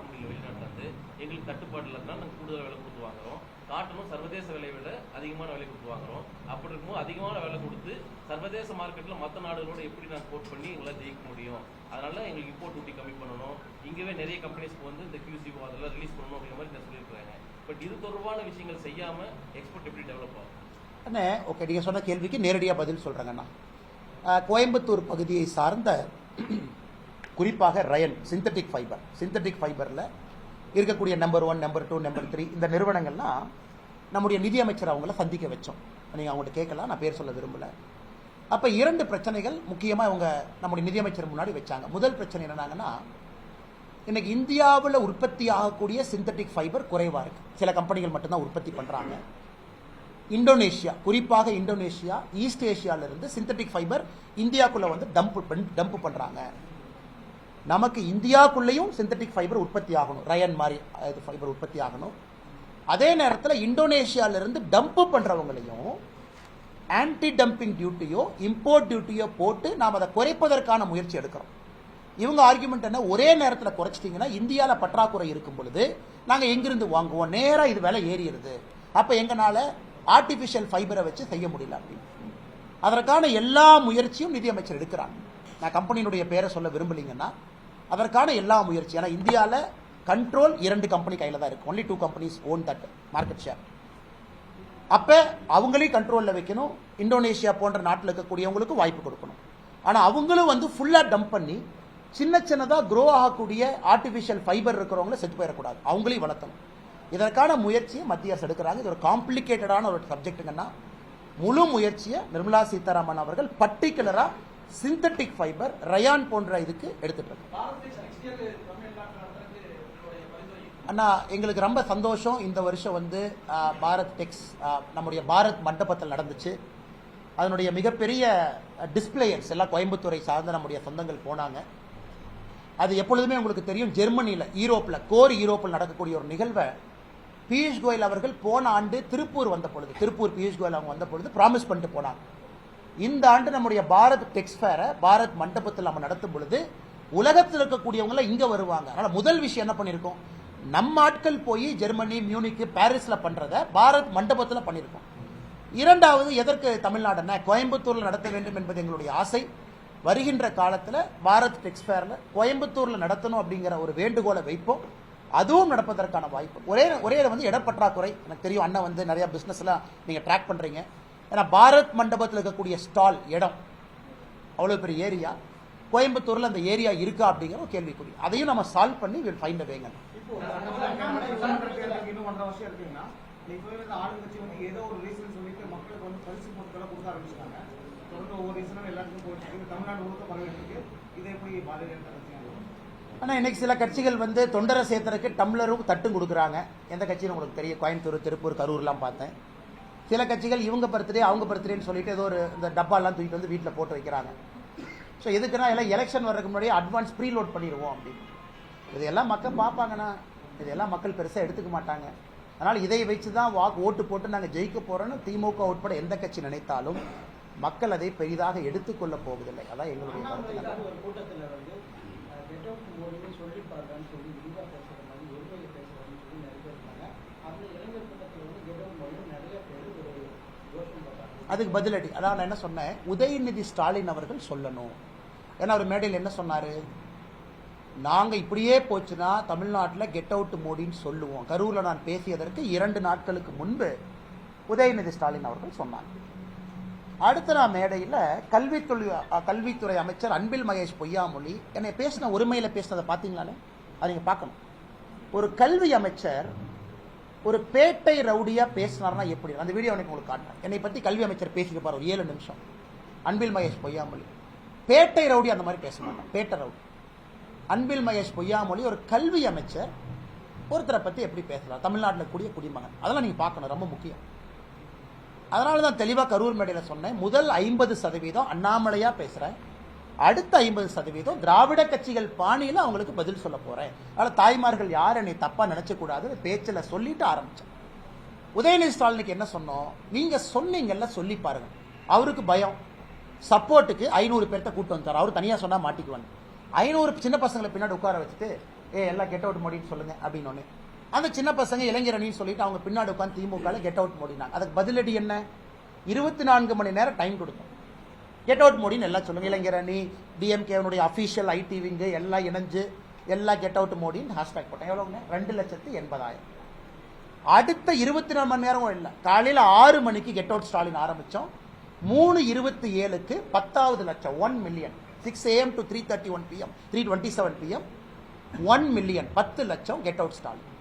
முடியல. வெளிநாட்டிலேருந்து எங்களுக்கு தட்டுப்பாடு இல்லைன்னா நாங்கள் கூடுதல் விலை கொடுத்து வாங்குறோம். காட்டணும் சர்வதேச விலை விட அதிகமான விலை கொடுத்து வாங்குறோம். அப்படி இருக்கும்போது அதிகமான விலை கொடுத்து சர்வதேச மார்க்கெட்டில் மற்ற நாடுகளோட எப்படி நாங்கள் போட் பண்ணி எங்களால் ஜெயிக்க முடியும்? அதனால எங்களுக்கு இம்போர்ட் டியூட்டி கம்மி பண்ணணும். இங்கேவே நிறைய கம்பெனிஸ்க்கு வந்து இந்த QCO அதெல்லாம் ரிலீஸ் பண்ணணும் அப்படிங்கிற மாதிரி நான் சொல்லியிருக்காங்க. பட் இது தொடர்பான விஷயங்கள் செய்யாமல் எக்ஸ்போர்ட் எப்படி டெவலப் ஆகும்? அண்ணே, ஓகே, நீங்கள் சொன்ன கேள்விக்கு நேரடியாக பதில் சொல்கிறேங்கண்ணா. கோயம்புத்தூர் பகுதியை சார்ந்த குறிப்பாக ரயன் சிந்தட்டிக் ஃபைபரில் இருக்கக்கூடிய நம்பர் 1, நம்பர் 2, நம்பர் 3 இந்த நிறுவனங்கள்லாம் நம்முடைய நிதியமைச்சர் அவங்கள சந்திக்க வச்சோம். நீங்கள் அவங்கள்ட்ட கேட்கலாம், நான் பேர் சொல்ல விரும்பல. அப்போ 2 பிரச்சனைகள் முக்கியமாக அவங்க நம்முடைய நிதியமைச்சர் முன்னாடி வச்சாங்க. முதல் பிரச்சனை என்னன்னாங்கன்னா, இன்னைக்கு இந்தியாவில் உற்பத்தி ஆகக்கூடிய சிந்தட்டிக் ஃபைபர் குறைவாக இருக்கு. சில கம்பெனிகள் மட்டும்தான் உற்பத்தி பண்ணுறாங்க. இந்தோனேஷியா, குறிப்பாக இந்தோனேஷியா, ஈஸ்ட் ஏஷியாவிலிருந்து சிந்தட்டிக் ஃபைபர் இந்தியாவுக்குள்ள வந்து டம்ப் பண்ணுறாங்க. நமக்கு இந்தியாவுக்குள்ளேயும் சிந்தட்டிக் ஃபைபர் உற்பத்தி ஆகணும், ரயன் மாதிரி ஃபைபர் உற்பத்தி ஆகணும். அதே நேரத்தில் இந்தோனேஷியாவிலிருந்து டம்ப் பண்ணுறவங்களையும் ஆன்டி டம்பிங் டியூட்டியோ இம்போர்ட் டியூட்டியோ போட்டு நாம் அதை குறைப்பதற்கான முயற்சி எடுக்கிறோம். இவங்க ஆர்குமெண்ட் என்ன, ஒரே நேரத்தில் குறைச்சிட்டிங்கன்னா இந்தியாவில் பற்றாக்குறை இருக்கும் பொழுது நாங்கள் எங்கிருந்து வாங்குவோம், நேராக இது விலை ஏறிடுது. அப்போ எங்களால் ஆர்டிஃபிஷியல் ஃபைபரை வச்சு செய்ய முடியல அப்படின்னு. அதற்கான எல்லா முயற்சியும் நிதியமைச்சர் எடுக்கிறாங்க. நான் கம்பெனியினுடைய பேரை சொல்ல விரும்பலீங்கன்னா அதற்கான எல்லா முயற்சி. ஏன்னா இந்தியாவில் கண்ட்ரோல் 2 கம்பெனி கையில் தான் இருக்கு. Only 2 companies own that market share. அப்போ அவங்களையும் கண்ட்ரோலில் வைக்கணும். இந்தோனேஷியா போன்ற நாட்டில் இருக்கக்கூடியவங்களுக்கு வாய்ப்பு கொடுக்கணும். ஆனால் அவங்களும் வந்து ஃபுல்லாக டம்ப் பண்ணி சின்னதாக க்ரோ ஆகக்கூடிய ஆர்டிஃபிஷியல் ஃபைபர் இருக்கிறவங்கள செத்து போயிடக்கூடாது, அவங்களையும் வளர்த்தணும். இதற்கான முயற்சியை மத்திய அரசு எடுக்கிறாங்க. இது ஒரு காம்ப்ளிகேட்டடான ஒரு சப்ஜெக்ட்டுங்கன்னா முழு முயற்சியை நிர்மலா சீதாராமன் அவர்கள் பர்டிகுலரா சிந்தட்டிக் ஃபைபர் ரயான் போன்ற இதுக்கு எடுத்துட்டு இருக்காங்க. அண்ணா, எங்களுக்கு ரொம்ப சந்தோஷம். இந்த வருஷம் வந்து பாரத் டெக்ஸ் நம்முடைய பாரத் மண்டபத்தில் நடந்துச்சு. அதனுடைய மிகப்பெரிய டிஸ்பிளேயர்ஸ் எல்லாம் கோயம்புத்தூரை சார்ந்த நம்முடைய சொந்தங்கள் போனாங்க. அது எப்பொழுதுமே உங்களுக்கு தெரியும், ஜெர்மனியில் யூரோப்பில் நடக்கக்கூடிய ஒரு நிகழ்வை பியூஷ் கோயல் அவர்கள் போன ஆண்டு திருப்பூர் பியூஷ் கோயல் அவங்க வந்த பொழுது ப்ராமிஸ் பண்ணிட்டு போனாங்க. இந்த ஆண்டு நம்முடைய பாரத் டெக்ஸ் ஃபேரை பாரத் மண்டபத்தில் நம்ம நடத்தும் பொழுது உலகத்தில் இருக்கக்கூடியவங்க இங்கே வருவாங்க. அதனால் முதல் விஷயம் என்ன பண்ணியிருக்கோம், நம்ம ஆட்கள் போய் ஜெர்மனி, மியூனிக்கு, பாரிஸில் பண்ணுறத பாரத் மண்டபத்தில் பண்ணியிருக்கோம். இரண்டாவது, எதற்கு தமிழ்நாடுன்னா கோயம்புத்தூரில் நடத்த வேண்டும் என்பது எங்களுடைய ஆசை. வருகின்ற காலத்தில் பாரத் டெக்ஸ் ஃபேரில் கோயம்புத்தூரில் நடத்தணும் அப்படிங்கிற ஒரு வேண்டுகோளை வைப்போம். அதுவும் நடப்பதற்கான வாய்ப்பு. ஒரே வந்து இடப்பற்றாக்குறை. எனக்கு தெரியும் அண்ணன் வந்து நிறைய பிசினஸ் எல்லாம் நீங்க ட்ராக் பண்றீங்க. ஏன்னா பாரத் மண்டபத்தில் இருக்கக்கூடிய ஸ்டால் இடம் அவ்வளவு பெரிய ஏரியா, கோயம்புத்தூர்ல அந்த ஏரியா இருக்கா அப்படிங்கிற ஒரு கேள்விக்குறி. அதையும் நம்ம சால்வ் பண்ணி வில் ஃபைண்ட் அ வேங்க. இப்போ இன்னும் 1.5 வருஷம் இருக்குன்னா இப்போ ஆளுங்கட்சி வந்து ஏதோ ஒரு ரீசன் சொல்லிட்டு மக்களுக்கு வந்து பரிசு பொருட்களை கொடுக்க ஆரம்பிச்சிட்டாங்க. தொடர்ந்து ஒவ்வொரு ரீசனும் எல்லாத்துக்கும் போயிட்டு தமிழ்நாடு முழுக்க பரவிட்டு இதை எப்படி பாதுகாக்க? ஆனால் இன்னைக்கு சில கட்சிகள் வந்து தொண்டரை சேர்த்துறதுக்கு டம்ளரும் தட்டும் கொடுக்குறாங்க. எந்த கட்சின்னு உங்களுக்கு தெரியும், கோயம்புத்தூர், திருப்பூர், கரூர்லாம் பார்த்தேன். சில கட்சிகள் இவங்க பர்த்டே அவங்க பர்த்டேன்னு சொல்லிட்டு ஏதோ ஒரு இந்த டப்பாலாம் தூக்கிட்டு வந்து வீட்டில் போட்டு வைக்கிறாங்க. ஸோ எதுக்குன்னா எல்லாம் எலெக்ஷன் வர்றதுக்கு முன்னாடியே அட்வான்ஸ் ப்ரீலோட் பண்ணிடுவோம் அப்படின்னு. இதெல்லாம் மக்கள் பார்ப்பாங்கன்னா இதெல்லாம் மக்கள் பெருசாக எடுத்துக்க மாட்டாங்க. அதனால் இதை வச்சு தான் ஓட்டு போட்டு நாங்கள் ஜெயிக்க போகிறோன்னு திமுக உட்பட எந்த கட்சி நினைத்தாலும் மக்கள் அதை பெரிதாக எடுத்துக்கொள்ள போவதில்லை. அதான் எங்களுடைய கருத்து. ஒரு கூட்டத்தில் வந்து கெட் அவுட் மோடின்னு சொல்லி பார்த்தான்னு சொல்லி விரிவா பேசுகிற மாதிரி ஒருமையை பேசுகிறான்னு சொல்லி நிறைய பேர் இருந்தாங்க. அந்த இளைஞர் கூட்டத்தில் வந்து கெட் அவுட் மோடி நிறைய பேர் ஒரு யோசனை பார்த்தாங்க. அதுக்கு பதிலடி அதான் நான் என்ன சொன்னேன், உதயநிதி ஸ்டாலின் அவர்கள் சொல்லணும். ஏன்னா அவர் மேடையில் என்ன சொன்னார், நாங்கள் இப்படியே போச்சுன்னா தமிழ்நாட்டில் கெட் அவுட் மோடின்னு சொல்லுவோம். கரூரில் நான் பேசியதற்கு 2 நாட்களுக்கு முன்பு உதயநிதி ஸ்டாலின் அவர்கள் சொன்னாங்க. அடுத்த நான் மேடையில் கல்வித்துறை அமைச்சர் அன்பில் மகேஷ் பொய்யாமொழி என்னை பேசின ஒருமையில் பேசினதை பார்த்தீங்களானே, அதை நீங்கள் பார்க்கணும். ஒரு கல்வி அமைச்சர் ஒரு பேட்டை ரவுடியா பேசினார்னா எப்படி? அந்த வீடியோ எனக்கு உங்களுக்கு காட்டுறேன். என்னை பற்றி கல்வி அமைச்சர் பேசியிருப்பார் ஒரு 7 நிமிஷம். அன்பில் மகேஷ் பொய்யாமொழி பேட்டை ரவுடி அந்த மாதிரி பேச மாட்டான். பேட்டை ரவுடி அன்பில் மகேஷ் பொய்யாமொழி ஒரு கல்வி அமைச்சர் ஒருத்தரை பற்றி எப்படி பேசலாம், தமிழ்நாட்டில் கூடிய குடிமகன், அதெல்லாம் நீங்கள் பார்க்கணும், ரொம்ப முக்கியம். அதனால தான் தெளிவாக கரூர் மேடையில் சொன்னேன், முதல் 50% அண்ணாமலையா பேசுகிறேன், அடுத்த 50% திராவிட கட்சிகள் பாணியில் அவங்களுக்கு பதில் சொல்ல போகிறேன். அதனால் தாய்மார்கள் யார் என்னை தப்பாக நினச்சக்கூடாது பேச்சில் சொல்லிட்டு ஆரம்பித்தேன். உதயநிதி ஸ்டாலினுக்கு என்ன சொன்னோம், நீங்கள் சொன்னீங்கல்ல சொல்லி பாருங்க. அவருக்கு பயம், சப்போர்ட்டுக்கு 500 பேர்த்த கூட்டு வந்தார். அவர் தனியாக சொன்னால் மாட்டிக்குவாங்க. 500 சின்ன பசங்களை பின்னாடி உட்கார வச்சுட்டு எல்லாம் கெட் அவுட் மோடின்னு சொல்லுங்க அப்படின்னு. அந்த சின்ன பசங்க இளைஞரணின்னு சொல்லிட்டு அவங்க பின்னாடி உட்காந்து திமுக கெட் அவுட் மோடினாங்க. அதுக்கு பதிலடி என்ன, 24 மணி நேரம் டைம் கொடுத்தோம். கெட் அவுட் மோடின்னு எல்லாம் சொல்லுங்க. இளைஞரணி, டிஎம்கேனுடைய அஃபீஷியல் ஐடி விங்கு எல்லாம் இணைஞ்சு எல்லாம் கெட் அவுட் மோடின்னு ஹேஷ்டாக் போட்டேன். எவ்வளவுங்க, 2,80,000. அடுத்த 24 மணி நேரம் இல்லை, காலையில் 6 மணிக்கு கெட் அவுட் ஸ்டாலின் ஆரம்பிச்சோம். 3:27க்கு 10வது லட்சம், 1 million. 6 AM to 3:31 PM, 3:27 PM 1 million, 10 லட்சம் கெட் அவுட் ஸ்டாலின்.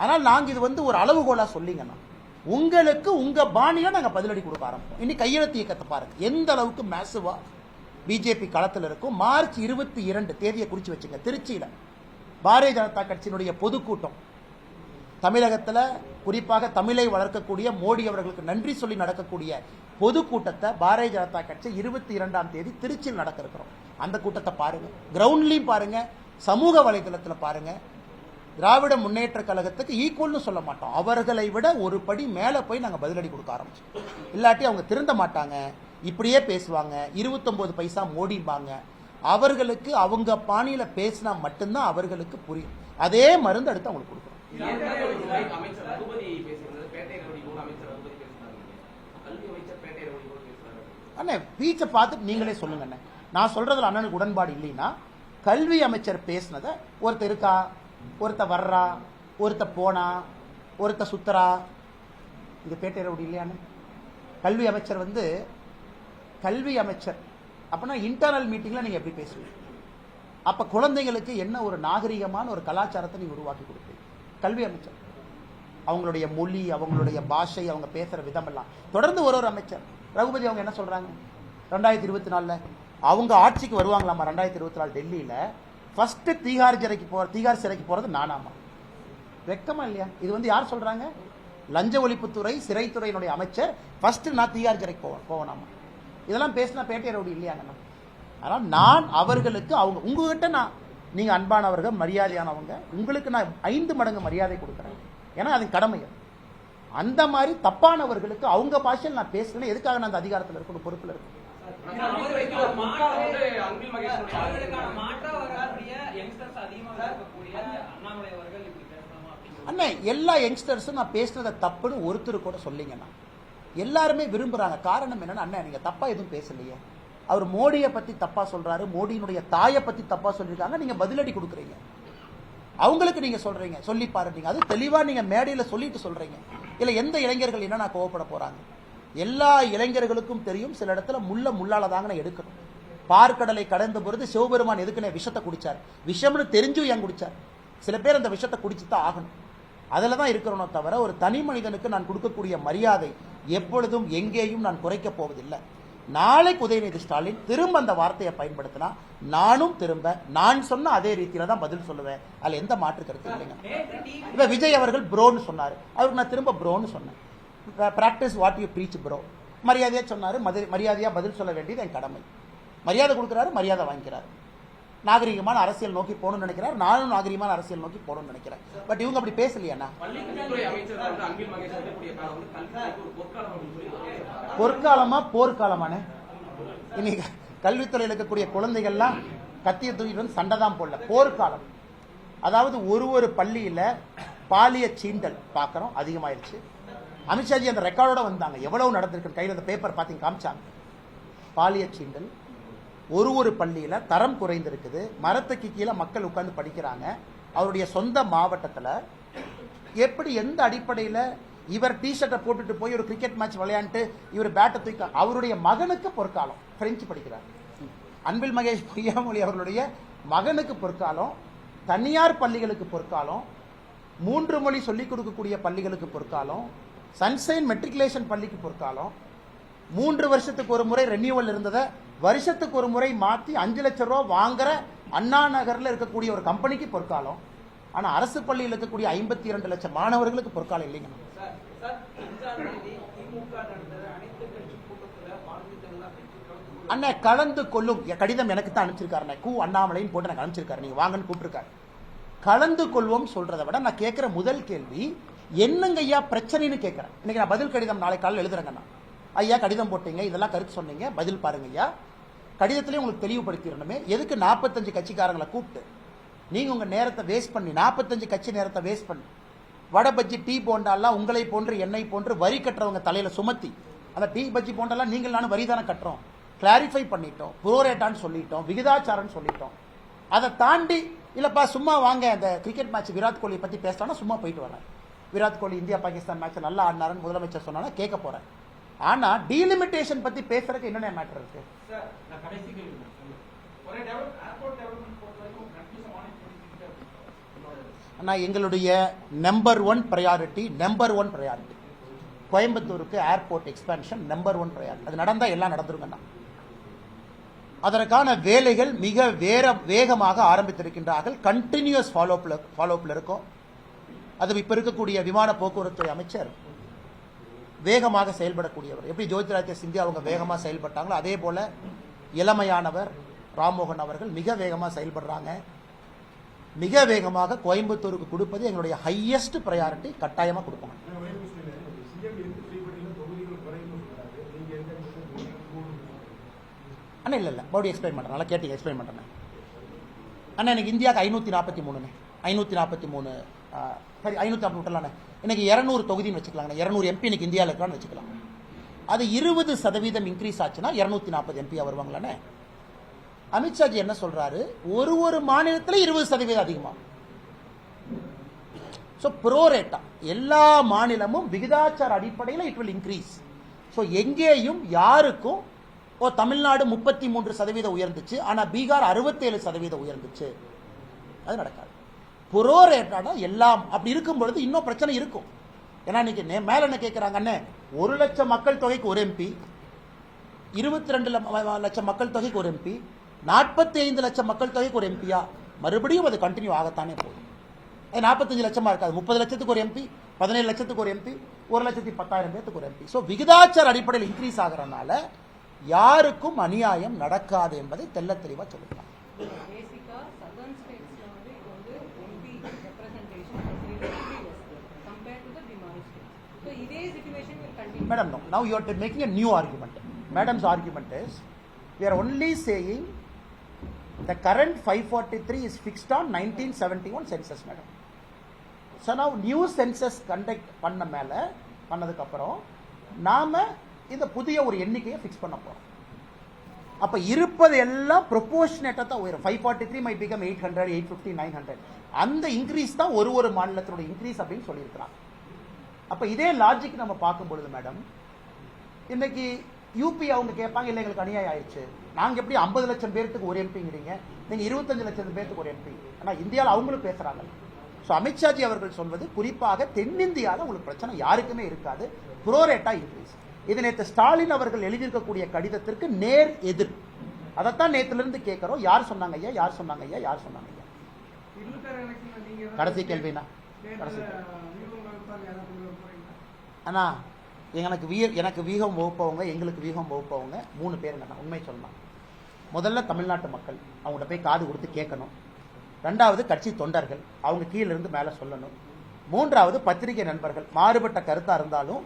ஆனால் நாங்கள் இது வந்து ஒரு அளவுகோலா சொல்லிங்கன்னா உங்களுக்கு உங்க பாணியா நாங்கள் பதிலடி கொடுக்க ஆரம்பிப்போம். இன்னைக்கு கையெழுத்து இயக்கத்தை பாருங்க எந்த அளவுக்கு மேசிவா பிஜேபி களத்தில் இருக்கும். மார்ச் 22 தேதியை குறிச்சு வச்சுங்க, திருச்சியில் பாரதிய ஜனதா கட்சியினுடைய பொதுக்கூட்டம். தமிழகத்தில் குறிப்பாக தமிழை வளர்க்கக்கூடிய மோடி அவர்களுக்கு நன்றி சொல்லி நடக்கக்கூடிய பொதுக்கூட்டத்தை பாரதிய ஜனதா கட்சி 22ஆம் தேதி திருச்சியில் நடக்க இருக்கிறோம். அந்த கூட்டத்தை பாருங்க, கிரவுண்ட்லையும் பாருங்க, சமூக வலைதளத்தில் பாருங்க. திராவிட முன்னேற்ற கழகத்துக்கு ஈக்குவல்னு சொல்ல மாட்டோம், அவர்களை விட ஒரு படி மேலே போய் நாங்கள் பதிலடி கொடுக்க ஆரம்பிச்சோம். இல்லாட்டி அவங்க திருந்த மாட்டாங்க, இப்படியே பேசுவாங்க, 29 பைசா மோடிம்பாங்க. அவர்களுக்கு அவங்க பாணியில் பேசினா மட்டும்தான் அவர்களுக்கு புரியும். அதே மருந்து அடுத்து அவங்களுக்கு கொடுக்குறோம். அண்ணே பீச்சை பார்த்துட்டு நீங்களே சொல்லுங்க அண்ணே. நான் சொல்றதுல அண்ணனுக்கு உடன்பாடு இல்லைன்னா, கல்வி அமைச்சர் பேசினதை ஒருத்தர் இருக்கா, ஒருத்த வர்றா, ஒருத்த போனா, ஒருத்த சுத்தரா, இது பேட்டை ரவுடி இல்லையானே? கல்வி அமைச்சர் வந்து கல்வி அமைச்சர் அப்படின்னா இன்டர்னல் மீட்டிங்ல நீங்க எப்படி பேசுவீங்க? அப்ப குழந்தைங்களுக்கு என்ன ஒரு நாகரிகமான ஒரு கலாச்சாரத்தை நீங்க உருவாக்கி கொடுப்பீங்க. கல்வி அமைச்சர் அவங்களுடைய மொழி, அவங்களுடைய பாஷை, அவங்க பேசுற விதம் எல்லாம் தொடர்ந்து ஒரு அமைச்சர். ரகுபதி அவங்க என்ன சொல்றாங்க, 2024 அவங்க ஆட்சிக்கு வருவாங்களாமா. 2024 டெல்லியில ஃபர்ஸ்ட் தீகார் சிறைக்கு போறது நானாமா. வெக்கமா இல்லையா? இது வந்து யார் சொல்றாங்க? லஞ்ச ஒழிப்புத்துறை சிறைத்துறையினுடைய அமைச்சர் ஃபர்ஸ்ட் நான் தீகார் சிறைக்கு போவேனாமா. இதெல்லாம் பேசினா பேட்டை ரவுடி இல்லையாங்கண்ணா. ஆனால் நான் அவர்களுக்கு அவங்க உங்ககிட்ட நான் நீங்க அன்பானவர்கள், மரியாதையானவங்க, உங்களுக்கு நான் 5 மடங்கு மரியாதை கொடுக்குறேன். ஏன்னா அது கடமை. அந்த மாதிரி தப்பானவர்களுக்கு அவங்க பாஷையில் நான் பேசுறேன். எதுக்காக நான் அந்த அதிகாரத்தில் இருக்கணும், பொறுப்பில் இருக்கணும். அண்ணே எல்லா யங்ஸ்டர்ஸும் நான் பேசுனதை தப்புன்னு ஒருத்தர் கூட சொல்லிங்கன்னா எல்லாருமே விரும்புறாங்க. காரணம் என்னன்னா, அண்ணா நீங்க தப்பா எதுவும் பேசலையே, அவர் மோடியை பத்தி தப்பா சொல்றாரு, மோடியினுடைய தாயை பத்தி தப்பா சொல்லியிருக்காங்க, நீங்க பதிலடி கொடுக்குறீங்க. அவங்களுக்கு நீங்க சொல்றீங்க, சொல்லி பாருங்க. அது தெளிவா நீங்க மேடையில சொல்லிட்டு சொல்றீங்க. இல்ல எந்த இளைஞர்கள் என்ன நான் கோவப்பட போறாங்க? எல்லா இளைஞர்களுக்கும் தெரியும், சில இடத்துல முள்ளால தாங்க நான் எடுக்கணும். பார்க்கடலை கடந்த பொழுது சிவபெருமான் எதுக்குன்னு விஷத்தை குடிச்சார். விஷம்னு தெரிஞ்சும் ஏன் குடிச்சார்? சில பேர் அந்த விஷத்தை குடிச்சுதான் ஆகணும். அதில் தான் இருக்கிறோம் தவிர ஒரு தனி மனிதனுக்கு நான் கொடுக்கக்கூடிய மரியாதை எப்பொழுதும் எங்கேயும் நான் குறைக்க போவதில்லை. நாளைக்கு உதயநிதி ஸ்டாலின் திரும்ப அந்த வார்த்தையை பயன்படுத்தினா நானும் திரும்ப நான் சொன்ன அதே ரீதியில தான் பதில் சொல்லுவேன். அதுல எந்த மாற்று கருத்து இல்லைங்க. இப்ப விஜய் அவர்கள் ப்ரோன்னு சொன்னாரு, அவருக்கு நான் திரும்ப ப்ரோன்னு சொன்னேன். Practice what you preach bro. மரியாதையா சொன்னாரு, மரியாதையா பதில் சொல்ல வேண்டியது என் கடமை. மரியாதை கொடுக்குறாரு, மரியாதை வாங்கிக்கிறாரு. நாகரிகமான அரசியல் நோக்கி போகணும்னு நினைக்கிறார், நானும் நாகரிகமான அரசியல் நோக்கி போகணும்னு நினைக்கிறேன். பட் இவங்க அப்படி பேசலையா? பொற்காலமா போர்க்காலமான இன்னைக்கு கல்வித்துறையில் இருக்கக்கூடிய குழந்தைகள்லாம் கத்திய தூக்கிட்டு வந்து சண்டை தான் போடல. போர்க்காலம். அதாவது ஒரு பள்ளியில பாலிய சீண்டல் பார்க்கறோம், அதிகமாயிருச்சு. அமித்ஷாஜி அந்த ரெக்கார்டோட வந்தாங்க, எவ்வளவு நடந்திருக்கு கையில் அந்த பேப்பர் பார்த்து காமிச்சாங்க. பாலிய சீண்டல் ஒரு பள்ளியில தரம் குறைந்திருக்குது. மரத்துக்கு கீழே மக்கள் உட்கார்ந்து படிக்கிறாங்க. அவருடைய சொந்த மாவட்டத்தில் எப்படி எந்த அடிப்படையில் இவர் டிஷர்ட்டை போட்டுட்டு போய் ஒரு கிரிக்கெட் மேட்ச் விளையாண்டு இவர் பேட்டை தூக்க, அவருடைய மகனுக்கு பொற்காலம். பிரெஞ்சு படிக்கிறார். அன்பில் மகேஷ் பொய்யாமொழி அவர்களுடைய மகனுக்கு பொற்காலம். தனியார் பள்ளிகளுக்கு பொற்காலம். 3 மொழி சொல்லிக் கொடுக்கக்கூடிய பள்ளிகளுக்கு பொற்காலம். சன்ஷைன் மெட்ரிகுலேஷன் பள்ளிக்கு பொற்காலம். 3 வருஷத்துக்கு ஒரு முறை ரெனியூவல் இருந்ததை வருஷத்துக்கு ஒரு முறை மாற்றி 5 லட்சம் ரூபா வாங்குற அண்ணா நகர்ல இருக்கக்கூடிய ஒரு கம்பெனிக்கு பொற்காலம். ஆனா அரசு பள்ளியில் இருக்கக்கூடிய 52 லட்சம் மாணவர்களுக்கு பொற்காலம் இல்லைங்க. அண்ணா கலந்து கொள்ளும் கடிதம் எனக்கு தான் அனுப்பிச்சிருக்காரு. அண்ணாமலைன்னு போட்டு எனக்கு அனுப்பிச்சிருக்காரு, நீங்க வாங்கன்னு கூப்பிட்டுருக்காரு. கலந்து கொள்வோம் சொல்றதை விட நான் கேட்கிற முதல் கேள்வி என்னங்க ஐயா பிரச்சனைன்னு கேட்கிறேன். இன்னைக்கு நான் பதில் கடிதம் நாளை காலையில் எழுதுறேங்கண்ணா. ஐயா கடிதம் போட்டீங்க, இதெல்லாம் கருத்து சொன்னீங்க, பதில் பாருங்க ஐயா. கடிதத்திலே உங்களுக்கு தெளிவுபடுத்திடணுமே, எதுக்கு 45 கட்சிக்காரங்களை கூப்பிட்டு நீங்க உங்க நேரத்தை வேஸ்ட் பண்ணி 45 கட்சி நேரத்தை வேஸ்ட் பண்ணி வடை பஜ்ஜி டீ போண்டாலாம் உங்களை போன்று என்னை போன்று வரி கட்டுறவங்க தலையில சுமத்தி, அந்த டீ பஜ்ஜி போண்டாலாம் நீங்கள் நானும் வரி தானே கட்டுறோம், கிளாரிஃபை பண்ணிட்டோம், புரோரேட்டான்னு சொல்லிட்டோம், விகிதாச்சாரன்னு சொல்லிட்டோம். அதை தாண்டி இல்லப்பா சும்மா வாங்க அந்த கிரிக்கெட் மேட்ச் விராட் கோலி பத்தி பேசலாம்னா சும்மா போயிட்டு வரேன். விராட் கோலி இந்தியா பாகிஸ்தான் மேட்ச் நல்லா ஆடினாருன்னு முதலமைச்சர் சொன்னா கேட்க போறேன். ஆனா டீலிமிட்டேஷன் பத்தி பேசுறதுக்கு என்னென்ன மேட்டர் இருக்கு? எங்களுடைய நம்பர் ஒன் ப்ரையாரிட்டி கோயம்புத்தூருக்கு ஏர்போர்ட் எக்ஸ்பான்ஷன் நம்பர் 1 ப்ரையாரிட்டி. அது நடந்தா எல்லாம் நடந்துருங்கண்ணா. அதற்கான வேலைகள் மிக வேகமாக ஆரம்பித்திருக்கின்றார்கள். கண்டினியூஸ் ஃபாலோஅப்ல இருக்கும். அது இப்ப இருக்கக்கூடிய விமான போக்குவரத்து அமைச்சர் வேகமாக செயல்படக்கூடியவர். எப்படி ஜோதிராதித்ய சிந்தியா அவங்க வேகமாக செயல்பட்டாங்களோ அதே போல இளமையானவர் ராம்மோகன் அவர்கள் மிக வேகமாக செயல்படுறாங்க. மிக வேகமாக கோயம்புத்தூருக்கு கொடுப்பது எங்களுடைய ஹையஸ்ட் ப்ரையாரிட்டி. கட்டாயமா கொடுப்போம். அண்ணா இல்ல மறுபடியும் எக்ஸ்பிளைன் பண்றேன். நல்லா கேட்டீங்க, எக்ஸ்பிளைன் பண்றேன். அண்ணா எனக்கு இந்தியாவுக்கு 543 543 சரி 540 விட்டலாண்ணே. இன்னைக்கு 200 தொகுதின்னு வச்சுக்கலாங்க. 200 எம்பி இன்னைக்கு இந்தியாவில் இருக்கான்னு வச்சுக்கலாம். அது 20% இன்க்ரீஸ் ஆச்சுன்னா 240 எம்பியா வருவாங்களாண்ணே. அமித்ஷாஜி என்ன சொல்றாரு, ஒரு மாநிலத்தில் 20% அதிகமா. ஸோ ப்ரோரேட்டா எல்லா மாநிலமும் விகிதாச்சார அடிப்படையில் இட் வில் இன்க்ரீஸ். ஸோ எங்கேயும் யாருக்கும் தமிழ்நாடு 33% உயர்ந்துச்சு, ஆனா பீகார் 67% உயர்ந்துச்சு. அது நடக்காது. புரோரேட்டான எல்லாம் அப்படி இருக்கும் பொழுது இன்னும் பிரச்சனை இருக்கும். ஏன்னா இன்னைக்கு மேல என்ன கேட்கிறாங்க, 1 லட்சம் மக்கள் தொகைக்கு ஒரு எம்பி, 22 லட்சம் மக்கள் தொகைக்கு ஒரு எம்பி, 45 லட்சம் மக்கள் தொகைக்கு ஒரு எம்பியா, மறுபடியும் அது கண்டினியூ ஆகத்தானே போகும். அது 45 லட்சமா இருக்காது. 30 லட்சத்துக்கு ஒரு எம்பி, 17 லட்சத்துக்கு ஒரு எம்பி, 1,10,000 பேருக்கு ஒரு எம்பி. ஸோ விகிதாச்சார அடிப்படையில் இன்க்ரீஸ் ஆகிறனால யாருக்கும் அநியாயம் நடக்காது என்பதை தெல்ல தெளிவா சொல்லுங்க. Madam, no. Now you are making a new argument. Madam's argument is, we are only saying the current 543 is fixed on 1971 census, madam. So now new census conduct பண்ணதுக்கு அப்புறம் நாம இந்த புதிய ஒரு எண்ணிக்கையை ஃபிக்ஸ் பண்ண போறோம். அப்ப இருப்பது எல்லாம் ப்ரொபோர்ஷனேட்டா தான் உயரும். 543 might become 800, 850, 900. அந்த இன்க்ரீஸ் தான் ஒரு மாநிலத்தோட இன்க்ரீஸ் அப்படின்னு சொல்லியிருக்கிறாங்க. அப்ப இதே லாஜிக் நம்ம பார்க்கும் பொழுது மேடம், இன்னைக்கு யூபி அவங்க கேட்பாங்க, இல்லை எங்களுக்கு அநியாயம் ஆயிடுச்சு, நாங்க எப்படி 50 லட்சம் பேருக்கு ஒரு எம்பிங்கிறீங்க, நீங்க 25 லட்சம் பேருக்கு ஒரு எம்பி. ஆனா இந்தியாவில் அவங்களும் பேசுறாங்க. ஸோ அமித்ஷாஜி அவர்கள் சொல்வது குறிப்பாக தென்னிந்தியாவில் உங்களுக்கு பிரச்சனை யாருக்குமே இருக்காது, புரோரேட்டா இன்க்ரீஸ். இது நேற்று ஸ்டாலின் அவர்கள் எழுதியிருக்கக்கூடிய கடிதத்திற்கு நேர் எதிர். அதைத்தான் நேத்துல இருந்து கேட்கிறோம். யார் சொன்னாங்க ஐயா, யார் சொன்னாங்க ஐயா, யார் சொன்னாங்க ஐயா? கடைசி கேள்வினா கடைசி அண்ணா, எனக்கு வீகம் வகுப்பவங்க, எங்களுக்கு வீகம் வகுப்பவங்க 3 பேருங்கண்ணா. உண்மை சொல்லலாம். முதல்ல தமிழ்நாட்டு மக்கள், அவங்கள்ட்ட போய் காது கொடுத்து கேட்கணும். 2வது கட்சி தொண்டர்கள், அவங்க கீழே இருந்து மேலே சொல்லணும். 3வது பத்திரிகை நண்பர்கள், மாறுபட்ட கருத்தா இருந்தாலும்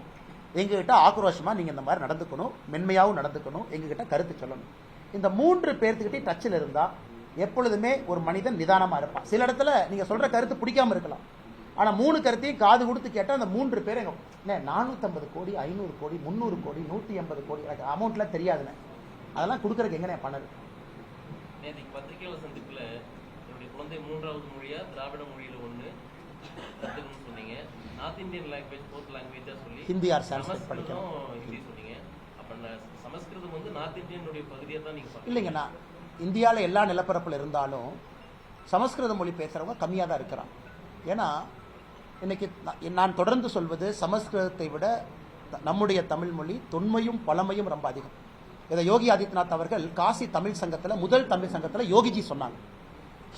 எங்ககிட்ட ஆக்ரோஷமா நீங்க இந்த மாதிரி நடந்துக்கணும், மென்மையாகவும் நடந்துக்கணும், எங்ககிட்ட கருத்து சொல்லணும். இந்த 3 பேர்த்துக்கிட்டே டச்சில் இருந்தா எப்பொழுதுமே ஒரு மனிதன் நிதானமா இருப்பான். சில இடத்துல நீங்க சொல்ற கருத்து பிடிக்காம இருக்கலாம், ஆனா 3 கருத்தையும் காது கொடுத்து கேட்டா அந்த 3 பேர் 450 கோடி, 500 கோடி, 300 கோடி, 180 கோடி, எனக்கு அமௌண்ட்லாம் தெரியாதுண்ணே, அதெல்லாம் கொடுக்கறதுக்கு எங்க பண்ணது? நேற்றுக்கு பத்திரிகையாளர் சந்திப்புல என்னுடைய குழந்தை 3வது மொழியா திராவிட மொழியில ஒண்ணு கத்துக்கணும்னு சொன்னீங்க. நார்த் இந்தியன் லாங்குவேஜ் 4th லாங்குவேஜா சொல்லி ஹிந்தி ஆர் சான்ஸ்கிரிட் படிக்கணும், ஹிந்தி சொன்னீங்க. அப்ப சமஸ்கிருதம் வந்து நார்த் இந்தியனுடைய பகுதியா தான் நீங்க இல்லைங்கண்ணா. இந்தியாவில் எல்லா நிலப்பரப்பில் இருந்தாலும் சமஸ்கிருத மொழி பேசுறவங்க கம்மியாக தான் இருக்கிறாங்க. ஏன்னா இன்னைக்கு நான் தொடர்ந்து சொல்வது, சமஸ்கிருதத்தை விட நம்முடைய தமிழ் மொழி தொன்மையும் பழமையும் ரொம்ப அதிகம். இதை யோகி ஆதித்யநாத் அவர்கள் காசி தமிழ் சங்கத்தில், முதல் தமிழ் சங்கத்தில் யோகிஜி சொன்னாங்க.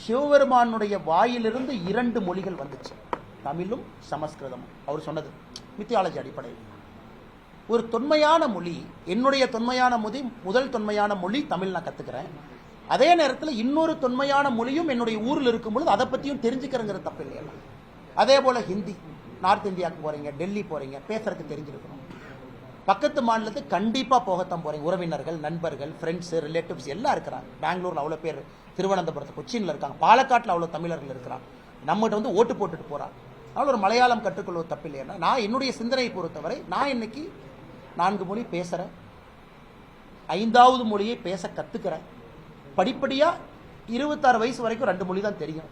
சிவபெருமானுடைய வாயிலிருந்து 2 மொழிகள் வந்துச்சு, தமிழும் சமஸ்கிருதமும். அவர் சொன்னது மித்தியாலஜி அடிப்படையில். ஒரு தொன்மையான மொழி, என்னுடைய தொன்மையான மொழி, முதல் தொன்மையான மொழி தமிழ் நான் கத்துக்கிறேன். அதே நேரத்தில் இன்னொரு தொன்மையான மொழியும் என்னுடைய ஊரில் இருக்கும் பொழுது அதை பற்றியும் தெரிஞ்சுக்கிறங்கிற தப்பு இல்லையா? அதே போல ஹிந்தி, நார்த் இந்தியாவுக்கு போறீங்க, டெல்லி போறீங்க, பேசுறதுக்கு தெரிஞ்சிருக்கணும். பக்கத்து மாநிலத்துக்கு கண்டிப்பா போகத்தான் போறீங்க. உறவினர்கள், நண்பர்கள், ஃப்ரெண்ட்ஸ், ரிலேட்டிவ்ஸ் எல்லாம் இருக்கிறாங்க. பெங்களூர்ல அவ்வளவு பேர், திருவனந்தபுரத்து, கொச்சின்ல இருக்காங்க, பாலக்காட்டில் அவ்வளவு தமிழர்கள் இருக்கிறாங்க. நம்மகிட்ட வந்து ஓட்டு போட்டுட்டு போறாங்க. அதனால ஒரு மலையாளம் கற்றுக்கொள்வது தப்பு இல்லையா? நான் என்னுடைய சிந்தனையை பொறுத்தவரை நான் இன்னைக்கு 4 மொழி பேசுறேன், 5வது மொழியை பேச கத்துக்கிறேன். படிப்படியா 26 வயசு வரைக்கும் 2 மொழி தான் தெரியும்.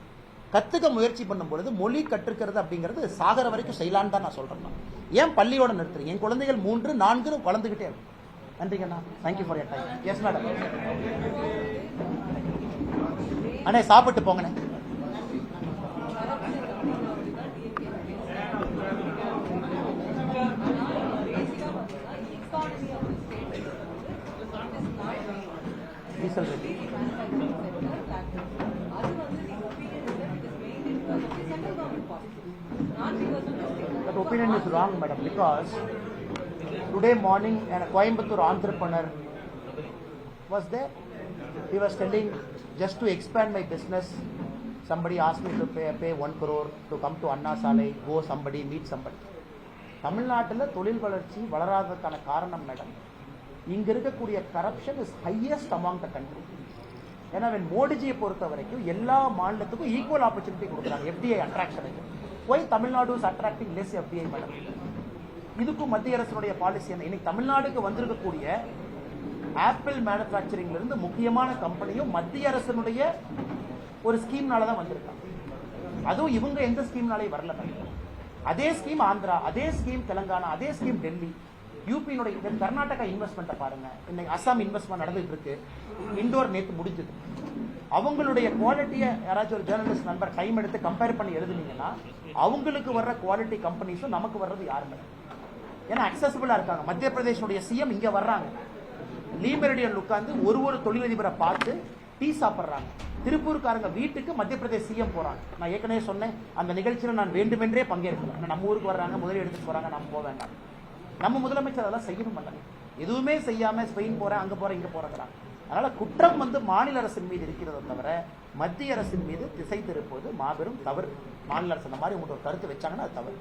கத்துக்க முயற்சி பண்ணும் பொழுது மொழி கற்றுக்கிறது அப்படிங்கிறது சாகர வரைக்கும் செய்யலான்னு தான் நான் சொல்றேன். ஏன் பள்ளியோட நிறுத்துறீங்க? என் குழந்தைகள் 3, 4 வளர்ந்துகிட்டே இருக்கும். நன்றிங்கண்ணா. Thank you for your time. Yes madam. அண்ணே சாப்பிட்டு போங்கண்ணே. That opinion is wrong, madam, because today morning a Coimbatore entrepreneur was there. He was telling, just to expand my business, somebody asked me to pay 1 crore to come to Anna Salai, go somebody, meet somebody. தமிழ்நாட்டில் தொழில் வளர்ச்சி வளராததுக்கான காரணம் madam, இங்க இருக்கக்கூடிய corruption is highest among the country. ஏன்னா மோடிஜியை பொறுத்த வரைக்கும் எல்லா மாநிலத்துக்கும் ஈக்குவல் ஆப்பர்ச்சுனிட்டி கொடுக்குறாங்க எஃப்டிஐ அட்ராக்ஷனுக்கு. போய் Tamil Nadu is attracting less FDI madam. இதுக்கும் மத்திய அரசுடைய பாலிசி என்ன? இன்னைக்கு தமிழ்நாடுக்கு வந்திருக்கக்கூடிய ஆப்பிள் மேனுஃபேக்சரிங்ல இருந்து முக்கியமான கம்பெனியும் மத்திய அரசினுடைய ஒரு ஸ்கீம்னால தான் வந்திருக்காங்க. அதுவும் இவங்க எந்த ஸ்கீம்னாலே வரல மேடம். அதே ஸ்கீம் ஆந்திரா, அதே ஸ்கீம் தெலுங்கானா, அதே ஸ்கீம் டெல்லி, யூபியினுடைய கர்நாடகா இன்வெஸ்ட்மெண்ட்டை பாருங்க. இன்னைக்கு அசாம் இன்வெஸ்ட்மெண்ட் நடந்துட்டு இருக்கு. இண்டோர் நேற்று முடிஞ்சது. அவங்களுடைய குவாலிட்டியை யாராச்சும் ஒரு ஜேர்னலிஸ்ட் நண்பர் டைம் எடுத்து கம்பேர் பண்ணி எழுதுனீங்கன்னா அவங்களுக்கு வர்ற குவாலிட்டி கம்பெனிஸும் நமக்கு வர்றது யாருமே. ஏன்னா அக்சசிபிளா இருக்காங்க. மத்திய பிரதேசனுடைய சிஎம் இங்க வர்றாங்க, லீமெரிடியன் உட்கார்ந்து ஒரு தொழிலதிபரை பார்த்து டீ சாப்பிட்றாங்க. திருப்பூர்காரங்க வீட்டுக்கு மத்திய பிரதேச சிஎம் போறாங்க. நான் ஏற்கனவே சொன்னேன், அந்த நிகழ்ச்சியில் நான் வேண்டுமென்றே பங்கேற்கல. நம்ம ஊருக்கு வர்றாங்க, முதலில் எடுத்துட்டு போறாங்க, நம்ம போக வேண்டாம். நம்ம முதலமைச்சர் அதெல்லாம் செய்யணும் மாட்டாங்க. எதுவுமே செய்யாம ஸ்பெயின் போறேன், அங்க போறேன், இங்க போறாங்க. அதனால குற்றம் மாநில அரசின் மீது இருக்கிறத தவிர மத்திய அரசின் மீது திசை திருப்பது மாபெரும் தவறு. மாநில அரசு அந்த மாதிரி உங்கள்கிட்ட ஒரு கருத்து வச்சாங்கன்னா அது தவறு.